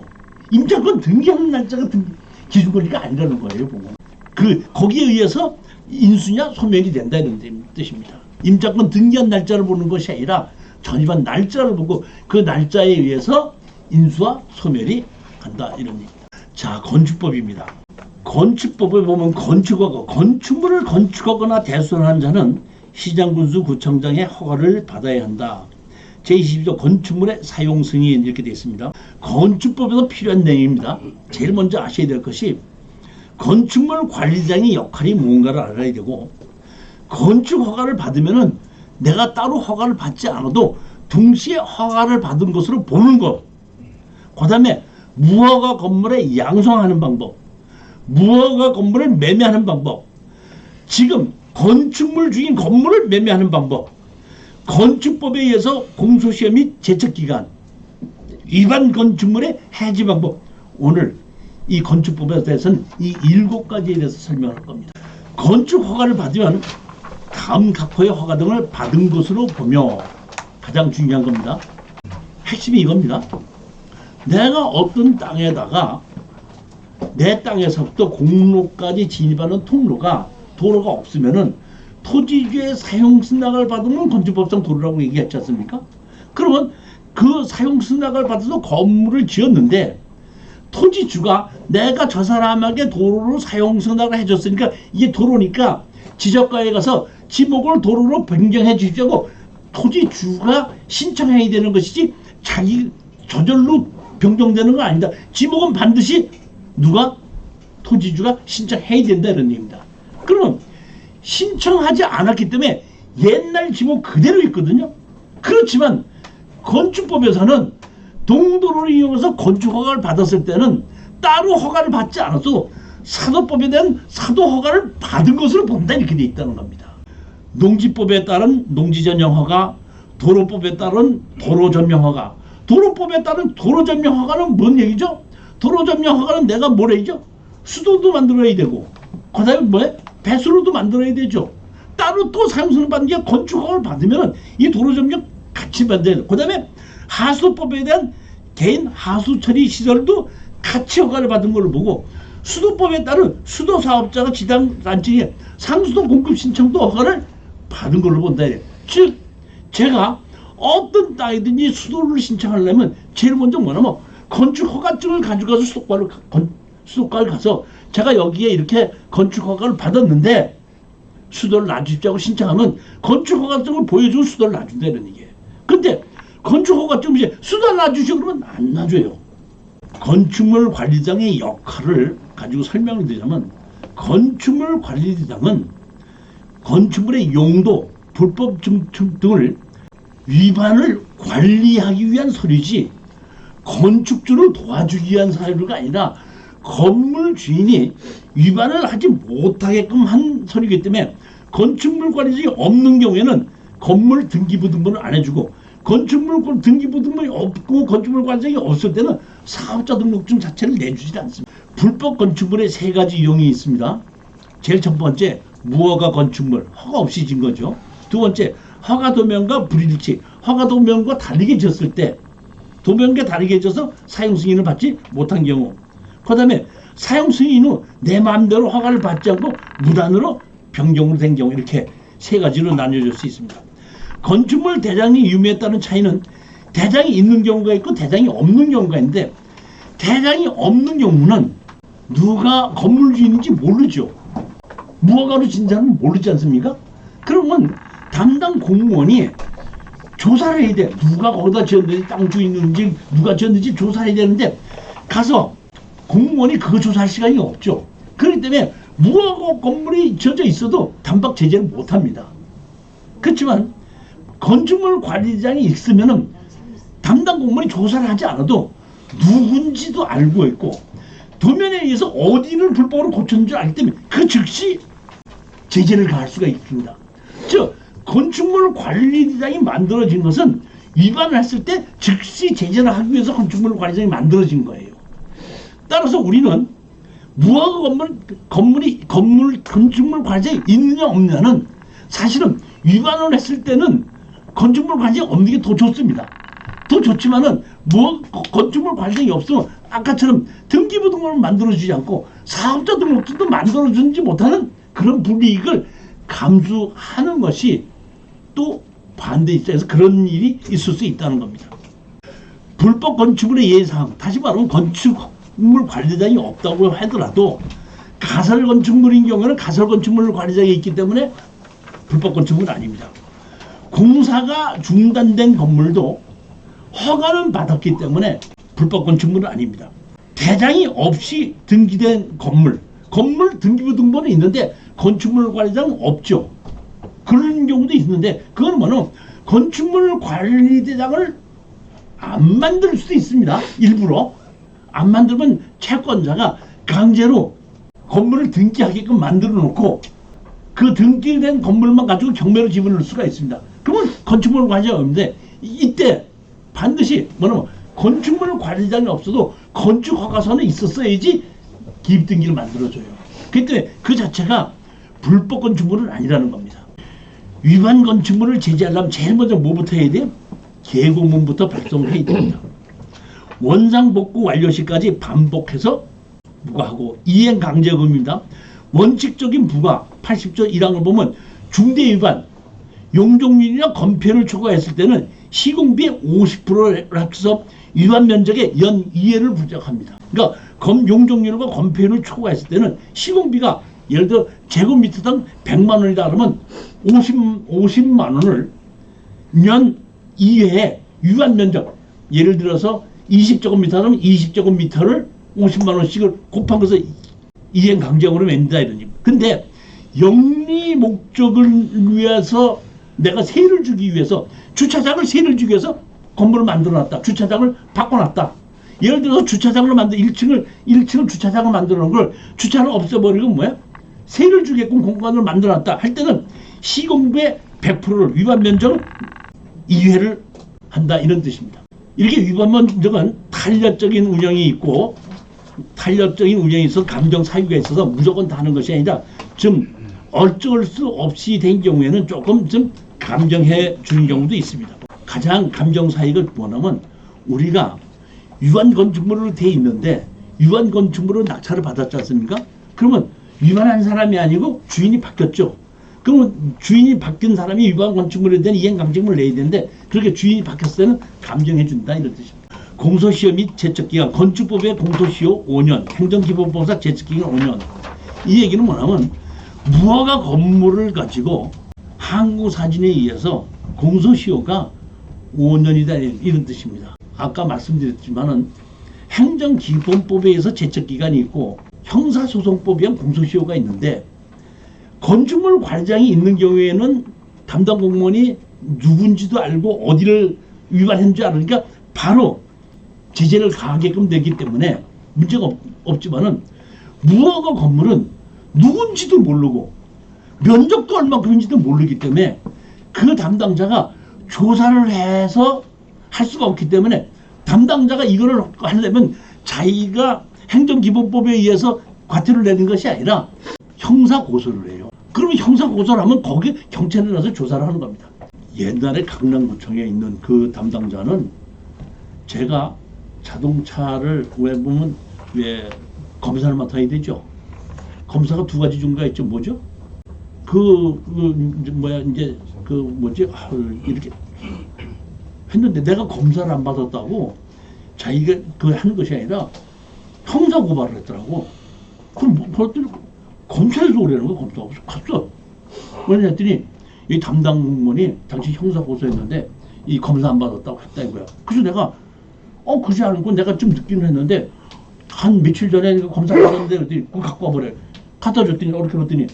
임차권 등기하는 날짜가 기준권리가 아니라는 거예요. 보면 거기에 의해서 인수냐 소멸이 된다 이런 뜻입니다. 임차권 등기한 날짜를 보는 것이 아니라 전입한 날짜를 보고 그 날짜에 의해서 인수와 소멸이 간다 이런 얘기입니다. 자, 건축법입니다. 건축법에 보면 건축물을 건축하거나 대손한 자는 시장군수 구청장의 허가를 받아야 한다. 제22조 건축물의 사용 승인 이렇게 되어 있습니다. 건축법에서 필요한 내용입니다. 제일 먼저 아셔야 될 것이 건축물 관리장의 역할이 뭔가를 알아야 되고 건축 허가를 받으면은 내가 따로 허가를 받지 않아도 동시에 허가를 받은 것으로 보는 것. 그 다음에 무허가 건물에 양성하는 방법, 무허가 건물을 매매하는 방법, 지금 건축물 중인 건물을 매매하는 방법, 건축법에 의해서 공소시효 및 제척기간, 위반 건축물의 해지 방법. 오늘 이 건축법에 대해서는 이 7가지에 대해서 설명할 겁니다. 건축 허가를 받으면 다음 각호의 허가 등을 받은 것으로 보며 가장 중요한 겁니다. 핵심이 이겁니다. 내가 어떤 땅에다가 내 땅에서부터 공로까지 진입하는 통로가 도로가 없으면은 토지주의 사용 승낙을 받으면 건축법상 도로라고 얘기했지 않습니까? 그러면 그 사용 승낙을 받아서 건물을 지었는데 토지주가 내가 저 사람에게 도로로 사용 승낙을 해줬으니까 이게 도로니까 지적과에 가서 지목을 도로로 변경해 주십시오. 토지주가 신청해야 되는 것이지 자기 저절로 변경되는 건 아니다. 지목은 반드시 누가? 토지주가 신청해야 된다 이런 얘기입니다. 그러면 신청하지 않았기 때문에 옛날 지목 그대로 있거든요. 그렇지만 건축법에서는 동도로를 이용해서 건축허가를 받았을 때는 따로 허가를 받지 않아도 사도법에 대한 사도 허가를 받은 것으로 본다 이렇게 돼 있다는 겁니다. 농지법에 따른 농지전용허가, 도로법에 따른 도로전용허가, 도로법에 따른 도로전용허가는 뭔 얘기죠? 도로전용허가는 내가 뭘 해야죠? 수도도 만들어야 되고 그 다음에 뭐해? 배수로도 만들어야 되죠. 따로 또 사용승인 받는 게 건축허가를 받으면 이 도로전용 같이 받아야 돼요. 그 다음에 하수법에 대한 개인 하수처리 시설도 같이 허가를 받은 걸로 보고 수도법에 따른 수도사업자가 지방단체에 상수도 공급 신청도 허가를 받은 걸로 본다. 즉 제가 어떤 땅이든지 수도를 신청하려면 제일 먼저 뭐냐면 건축허가증을 가져가서 수도과를 가서 제가 여기에 이렇게 건축허가를 받았는데 수도를 놔주십시오 하고 신청하면 건축허가증을 보여주고 수도를 놔준다 이런 얘기예요. 근데 건축허가증 이제 수도 놔주시오 그러면 안 놔줘요. 건축물 관리장의 역할을 가지고 설명을 드리자면 건축물 관리장은 건축물의 용도, 불법 증축 등을 위반을 관리하기 위한 서류지 건축주를 도와주기 위한 서류가 아니라 건물 주인이 위반을 하지 못하게끔 한 서류이기 때문에 건축물 관리장이 없는 경우에는 건물 등기부 등본을 안 해주고 건축물 등기부 등본이 없고 건축물 관리장이 없을 때는 사업자 등록증 자체를 내주지 않습니다. 불법 건축물의 3가지 유형이 있습니다. 제일 첫 번째 무허가 건축물, 허가 없이 진 거죠. 두 번째 허가 도면과 불일치, 허가 도면과 다르게 지었을 때 도면과 다르게 지어서 사용 승인을 받지 못한 경우, 그 다음에 사용 승인 후 내 마음대로 허가를 받지 않고 무단으로 변경으로 된 경우, 이렇게 3가지로 나뉘어질 수 있습니다. 건축물 대장의 유무에 따른 차이는 대장이 있는 경우가 있고 대장이 없는 경우가 있는데 대장이 없는 경우는 누가 건물 주인인지 모르죠. 무허가로 진 자는 모르지 않습니까? 그러면 담당 공무원이 조사를 해야 돼. 누가 거기다 지었는지, 땅 주인인지 누가 지었는지 조사를 해야 되는데 가서 공무원이 그거 조사할 시간이 없죠. 그렇기 때문에 무허가 건물이 지어져 있어도 담박 제재를 못합니다. 그렇지만 건축물 관리장이 있으면은 담당 공무원이 조사를 하지 않아도 누군지도 알고 있고 도면에 의해서 어디를 불법으로 고쳤는 줄 알기 때문에 그 즉시 제재를 가할 수가 있습니다. 즉 건축물 관리장이 만들어진 것은 위반을 했을 때 즉시 제재를 하기 위해서 건축물 관리장이 만들어진 거예요. 따라서 우리는 무허가 건축물 관리장이 있느냐 없느냐는 사실은 위반을 했을 때는 건축물 관리장이 없는 게 더 좋습니다. 더 좋지만은 건축물 관리장이 없으면 아까처럼 등기부등본을 만들어주지 않고 사업자 등록증도 만들어주지 못하는 그런 불이익을 감수하는 것이 또 반대 입장에서 그런 일이 있을 수 있다는 겁니다. 불법 건축물의 예상, 다시 말하면 건축물 관리장이 없다고 하더라도 가설 건축물인 경우에는 가설 건축물 관리장이 있기 때문에 불법 건축물은 아닙니다. 공사가 중단된 건물도 허가는 받았기 때문에 불법 건축물은 아닙니다. 대장이 없이 등기된 건물 등기부등본은 있는데 건축물 관리장은 없죠. 그런 경우도 있는데 그건 뭐냐면 건축물 관리대장을 안 만들 수도 있습니다. 일부러 안 만들면 채권자가 강제로 건물을 등기하게끔 만들어 놓고 그 등기된 건물만 가지고 경매로 지불할 수가 있습니다. 그러면 건축물 관리장이 없는데 이때 반드시 뭐냐면 건축물 관리장이 없어도 건축 허가서는 있었어야지 기입 등기를 만들어줘요. 그때 그 자체가 불법 건축물은 아니라는 겁니다. 위반 건축물을 제재하려면 제일 먼저 뭐부터 해야 돼요? 계곡문부터 발송을 해야 됩니다. 원상 복구 완료 시까지 반복해서 부과하고 이행 강제금입니다. 원칙적인 부과 80조 1항을 보면 중대 위반 용적률이나 건폐를 초과했을 때는 시공비의 50%를 합쳐서 위반 면적의 연 2회를 부과합니다. 그러니까 용적률과 건폐율을 초과했을 때는 시공비가 예를 들어 제곱미터당 100만 원이다 그러면 50만 원을 연 2회에 위반 면적 예를 들어서 20제곱미터라면 20제곱미터를 50만 원씩을 곱한 것을 이행 강제형으로 맹다 이러니. 근데 영리 목적을 위해서 내가 세를 주기 위해서 주차장을 세를 주기 위해서 건물을 만들어놨다. 주차장을 바꿔놨다. 예를 들어서 주차장을 1층을 주차장을 만들어 놓은 걸 주차를 없애버리고 뭐야? 세를 주게끔 공간을 만들어놨다 할 때는 시공비의 100%를 위반 면적을 2회를 한다 이런 뜻입니다. 이렇게 위반 면적은 탄력적인 운영이 있고 탄력적인 운영이 있어서 감정 사유가 있어서 무조건 다 하는 것이 아니라 좀 어쩔 수 없이 된 경우에는 조금 좀 감정해 주는 경우도 있습니다. 가장 감정 사유가 뭐냐면 우리가 위반 건축물로 돼 있는데 위반 건축물로 낙찰을 받았지 않습니까? 그러면 위반한 사람이 아니고 주인이 바뀌었죠. 그러면 주인이 바뀐 사람이 위반 건축물에 대한 이행 강제금을 내야 되는데 그렇게 주인이 바뀌었을 때는 감정해 준다 이런 뜻입니다. 공소시효 및 제척기간 건축법의 공소시효 5년 행정기본법상 제척기간 5년 이 얘기는 뭐냐면 무허가 건물을 가지고 항구사진에 의해서 공소시효가 5년이다 이런 뜻입니다. 아까 말씀드렸지만은 행정기본법에 의해서 제척기간이 있고 형사소송법에 의한 공소시효가 있는데 건축물 관리장이 있는 경우에는 담당 공무원이 누군지도 알고 어디를 위반했는지 알으니까 바로 제재를 가하게끔 되기 때문에 문제가 없지만은 무허가 건물은 누군지도 모르고 면적도 얼마큼인지도 모르기 때문에 그 담당자가 조사를 해서 할 수가 없기 때문에 담당자가 이거를 하려면 자기가 행정기본법에 의해서 과태료를 내는 것이 아니라 형사고소를 해요. 그러면 형사고소를 하면 거기 경찰에 나서 조사를 하는 겁니다. 옛날에 강남구청에 있는 그 담당자는 제가 자동차를 왜 보면 왜 검사를 맡아야 되죠. 검사가 두 가지 종류가 있죠. 뭐죠? 이렇게 했는데 내가 검사를 안 받았다고 자기가 그 하는 것이 아니라 형사 고발을 했더라고. 그럼 벌써 검찰에서 오라는 거 검사하고 갔어. 왜냐 했더니 이 담당 공무원이 당시 형사 고소했는데 이 검사 안 받았다고 했다 이거야. 그래서 내가 그러지 않고 내가 좀 늦기는 했는데 한 며칠 전에 검사를 하는데 그랬더니 그거 갖고 와버려. 갖다 줬더니 이렇게 봤더니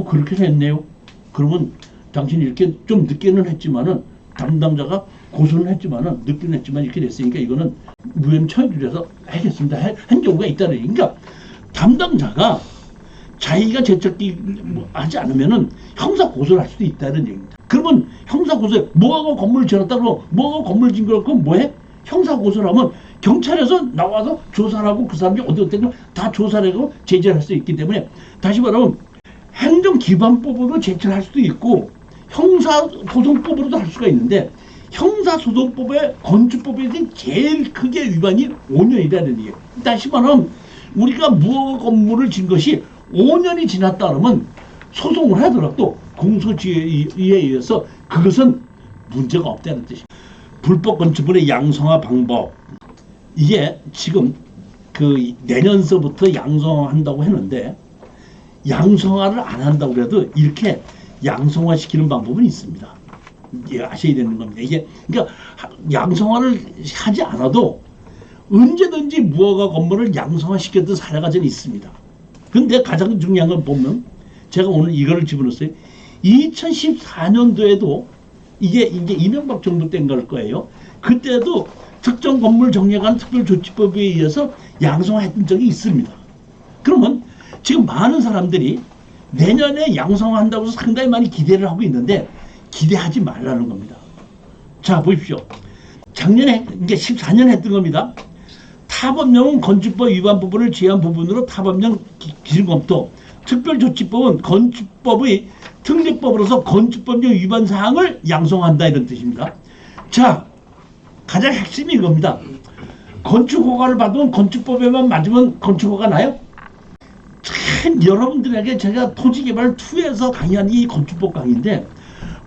그렇게 됐네요. 그러면 당신이 이렇게 좀 늦게는 했지만은 담당자가 고소는 했지만은 늦게는 했지만 이렇게 됐으니까 이거는 무혐의 처리돼서 하겠습니다. 한 경우가 있다는 얘기. 그러니까 담당자가 자기가 제척기 하지 않으면은 형사 고소를 할 수도 있다는 얘기입니다. 그러면 형사 고소에 뭐하고 건물을 지었다고 뭐하고 건물 진 거고 뭐해? 형사 고소를 하면 경찰에서 나와서 조사를 하고 그 사람이 어디 다 조사를 하고 제재를 할 수 있기 때문에 다시 말하면 행정기관법으로 제출할 수도 있고 형사소송법으로도 할 수가 있는데 형사소송법의 건축법에 대한 제일 크게 위반이 5년이라는 얘기예요. 다시 말하면 우리가 무허가 건물을 진 것이 5년이 지났다 그러면 소송을 하더라도 공소시효에 의해서 그것은 문제가 없다는 뜻입니다. 불법 건축물의 양성화 방법, 이게 지금 그 내년서부터 양성화한다고 했는데 양성화를 안 한다고 해도 이렇게 양성화 시키는 방법은 있습니다. 이게 아셔야 되는 겁니다. 이게 그러니까 양성화를 하지 않아도 언제든지 무허가 건물을 양성화 시켰던 사례가 전 있습니다. 근데 가장 중요한 건 보면 제가 오늘 이거를 집어넣었어요. 2014년도에도 이게 이제 이명박 정부 때인 걸 거예요. 그때도 특정 건물 정리관 특별조치법에 의해서 양성화했던 적이 있습니다. 그러면 지금 많은 사람들이 내년에 양성화한다고 해서 상당히 많이 기대를 하고 있는데 기대하지 말라는 겁니다. 자, 보십시오. 작년에 이게 14년 했던 겁니다. 타법령은 건축법 위반 부분을 제한 부분으로 타법령 기준 검토, 특별조치법은 건축법의 특례법으로서 건축법령 위반 사항을 양성한다 이런 뜻입니다. 자, 가장 핵심이 이겁니다. 건축허가를 받으면 건축법에만 맞으면 건축허가 나요? 참 여러분들에게 제가 토지개발2에서 강의한 이 건축법 강의인데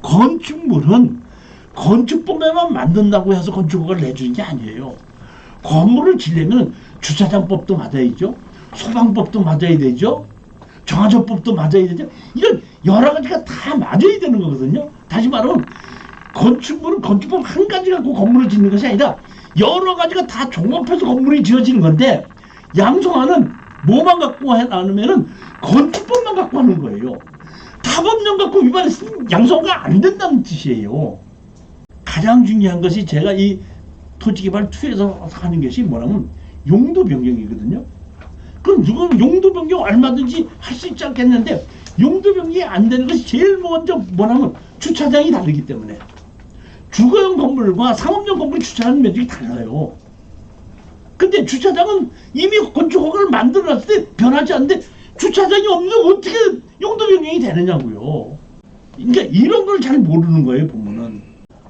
건축물은 건축법에만 만든다고 해서 건축허가를 내주는 게 아니에요. 건물을 지려면 주차장법도 맞아야죠. 소방법도 맞아야 되죠. 정화조법도 맞아야 되죠. 이런 여러 가지가 다 맞아야 되는 거거든요. 다시 말하면 건축물은 건축법 한 가지 갖고 건물을 짓는 것이 아니라 여러 가지가 다 종합해서 건물이 지어지는 건데 양성화는 뭐만 갖고 하냐면은 건축법만 갖고 하는 거예요. 타법령 갖고 위반했으면 양성화가 안 된다는 뜻이에요. 가장 중요한 것이 제가 이 토지개발2에서 하는 것이 뭐냐면 용도 변경이거든요. 그럼 누구는 용도 변경 얼마든지 할 수 있지 않겠는데 용도 변경이 안 되는 것이 제일 먼저 뭐냐면 주차장이 다르기 때문에 주거용 건물과 상업용 건물 주차하는 면적이 달라요. 근데 주차장은 이미 건축허가를 만들어놨을 때 변하지 않는데 주차장이 없는데 어떻게 용도 변경이 되느냐고요. 그러니까 이런 걸 잘 모르는 거예요. 보면은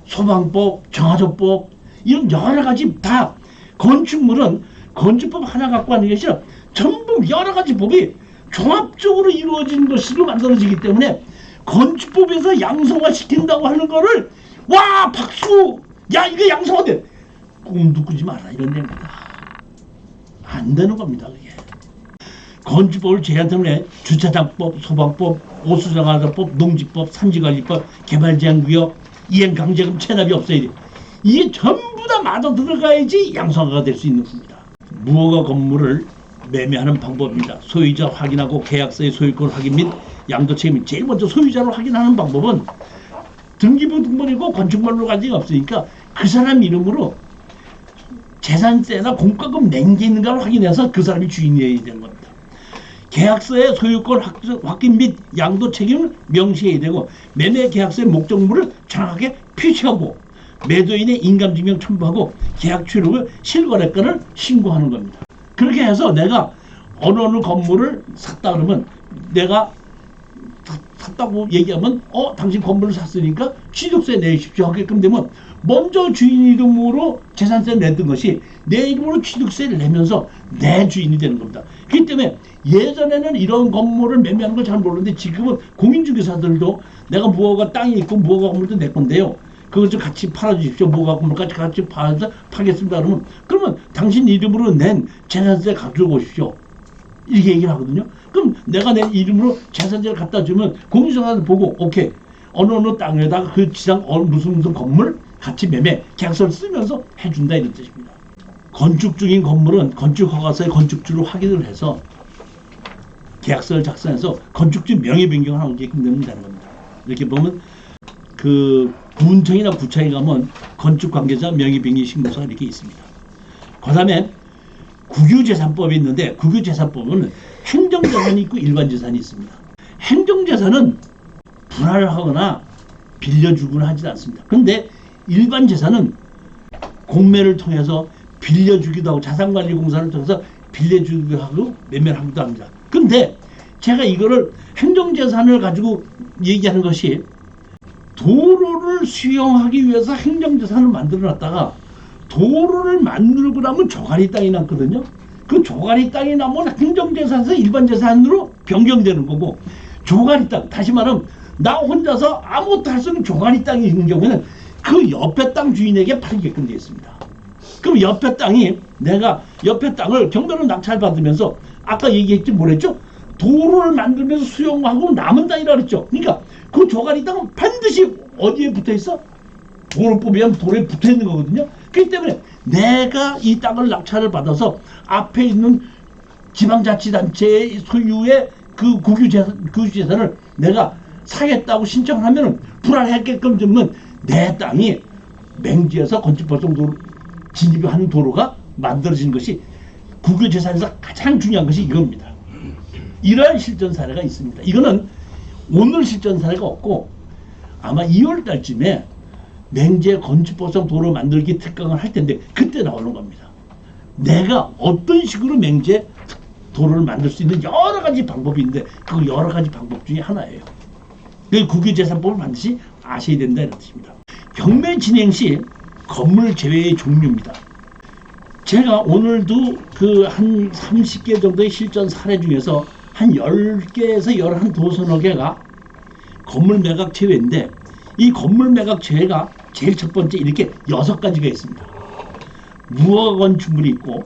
소방법, 정화조법 이런 여러 가지 다 건축물은 건축법 하나 갖고 하는 것이 아니라 전부 여러 가지 법이 종합적으로 이루어진 것으로 만들어지기 때문에 건축법에서 양성화 시킨다고 하는 거를 와 박수 야 이거 양성화돼 꿈도 꾸지 마라 이런 얘기입니다. 안 되는 겁니다. 그게 건축법을 제한 때문에 주차장법, 소방법, 오수정화법, 농지법, 산지관리법, 개발제한구역, 이행강제금 체납이 없어야 돼. 이게 전부 다 맞아 들어가야지 양성화가 될 수 있는 겁니다. 무허가 건물을 매매하는 방법입니다. 소유자 확인하고 계약서의 소유권 확인 및 양도 책임. 제일 먼저 소유자를 확인하는 방법은 등기부 등본이고 건축물로 가지가 없으니까 그 사람 이름으로 재산세나 공과금 낸 게 있는가를 확인해서 그 사람이 주인이어야 되는 겁니다. 계약서의 소유권 확인 및 양도 책임을 명시해야 되고 매매 계약서의 목적물을 정확하게 표시하고 매도인의 인감증명 첨부하고 계약 취득을 실거래가를 신고하는 겁니다. 그렇게 해서 내가 어느 건물을 샀다 그러면 내가 샀다고 얘기하면 당신 건물을 샀으니까 취득세 내십시오 하게끔 되면 먼저 주인 이름으로 재산세를 냈던 것이 내 이름으로 취득세를 내면서 내 주인이 되는 겁니다. 그렇기 때문에 예전에는 이런 건물을 매매하는 걸 잘 모르는데 지금은 공인중개사들도 내가 무허가 땅이 있고 무허가 건물도 내 건데요. 그걸 좀 같이 팔아주십시오. 무허가 건물까지 같이 팔아서 파겠습니다. 그러면 당신 이름으로 낸 재산세 가지고 오십시오. 이렇게 얘기를 하거든요. 그럼 내가 내 이름으로 재산세를 갖다 주면 공인중개사들 보고 오케이 어느 땅에다가 그 지상 무슨 건물 같이 매매 계약서를 쓰면서 해준다 이런 뜻입니다. 건축 중인 건물은 건축허가서의 건축주를 확인을 해서 계약서를 작성해서 건축주 명의 변경을 하게끔 된다는 겁니다. 이렇게 보면 그 군청이나 구청에 가면 건축 관계자 명의 변경 신고서가 이렇게 있습니다. 그다음에 국유재산법이 있는데 국유재산법은 행정재산이 있고 일반재산이 있습니다. 행정재산은 분할을 하거나 빌려주거나 하지 않습니다. 그런데 일반재산은 공매를 통해서 빌려주기도 하고 자산관리공사를 통해서 빌려주기도 하고 매매를 하기도 합니다. 근데 제가 이거를 행정재산을 가지고 얘기하는 것이 도로를 수용하기 위해서 행정재산을 만들어 놨다가 도로를 만들고 나면 조가리 땅이 남거든요. 그 조가리 땅이 나면 행정재산에서 일반재산으로 변경되는 거고, 조가리 땅, 다시 말하면 나 혼자서 아무것도 할 수 없는 조가리 땅이 있는 경우에는 그 옆에 땅 주인에게 팔게끔 되어 있습니다. 그럼 옆에 땅이, 내가 옆에 땅을 경매로 낙찰받으면서 아까 얘기했지 뭐랬죠? 도로를 만들면서 수용하고 남은 땅이라 그랬죠. 그러니까 그 조가리 땅은 반드시 어디에 붙어 있어? 도로법에 의하면 도로에 붙어 있는 거거든요. 그렇기 때문에 내가 이 땅을 낙찰을 받아서 앞에 있는 지방자치단체의 소유의 그 국유재산을 내가 사겠다고 신청하면 불안하게끔 되면 내 땅이 맹지에서 건축법정 도로 진입하는 도로가 만들어진 것이 국유재산에서 가장 중요한 것이 이겁니다. 이러한 실전 사례가 있습니다. 이거는 오늘 실전 사례가 없고 아마 2월 달쯤에 맹지의 건축법상 도로 만들기 특강을 할 텐데 그때 나오는 겁니다. 내가 어떤 식으로 맹지에 도로를 만들 수 있는 여러 가지 방법이 있는데 그 여러 가지 방법 중에 하나예요. 그 국유재산법을 반드시 아셔야 된다 이런 뜻입니다. 경매 진행 시 건물 제외의 종류입니다. 제가 오늘도 그 한 30개 정도의 실전 사례 중에서 한 10개에서 11 도서너 개가 건물 매각 제외인데 이 건물 매각 제외가 제일 첫 번째 이렇게 6가지가 있습니다. 무허가 건축물이 있고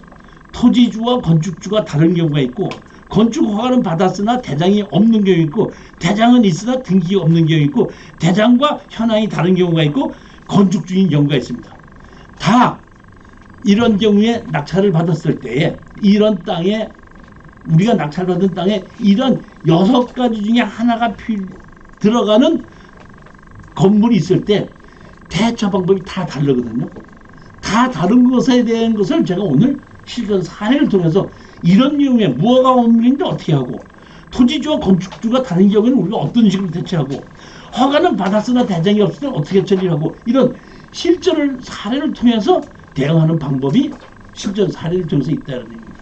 토지주와 건축주가 다른 경우가 있고 건축 허가는 받았으나 대장이 없는 경우 있고 대장은 있으나 등기가 없는 경우 있고 대장과 현황이 다른 경우가 있고 건축 중인 경우가 있습니다. 다 이런 경우에 낙찰을 받았을 때에 이런 땅에 우리가 낙찰받은 땅에 이런 6가지 중에 하나가 들어가는 건물이 있을 때 대처 방법이 다 다르거든요. 다 다른 것에 대한 것을 제가 오늘 실전 사례를 통해서 이런 경우에 무허가 건물인데 어떻게 하고 토지주와 건축주가 다른 경우에는 우리가 어떤 식으로 대처하고 허가는 받았으나 대장이 없을 때 어떻게 처리하고 이런 실전 사례를 통해서 대응하는 방법이 실전 사례를 통해서 있다는 얘기입니다.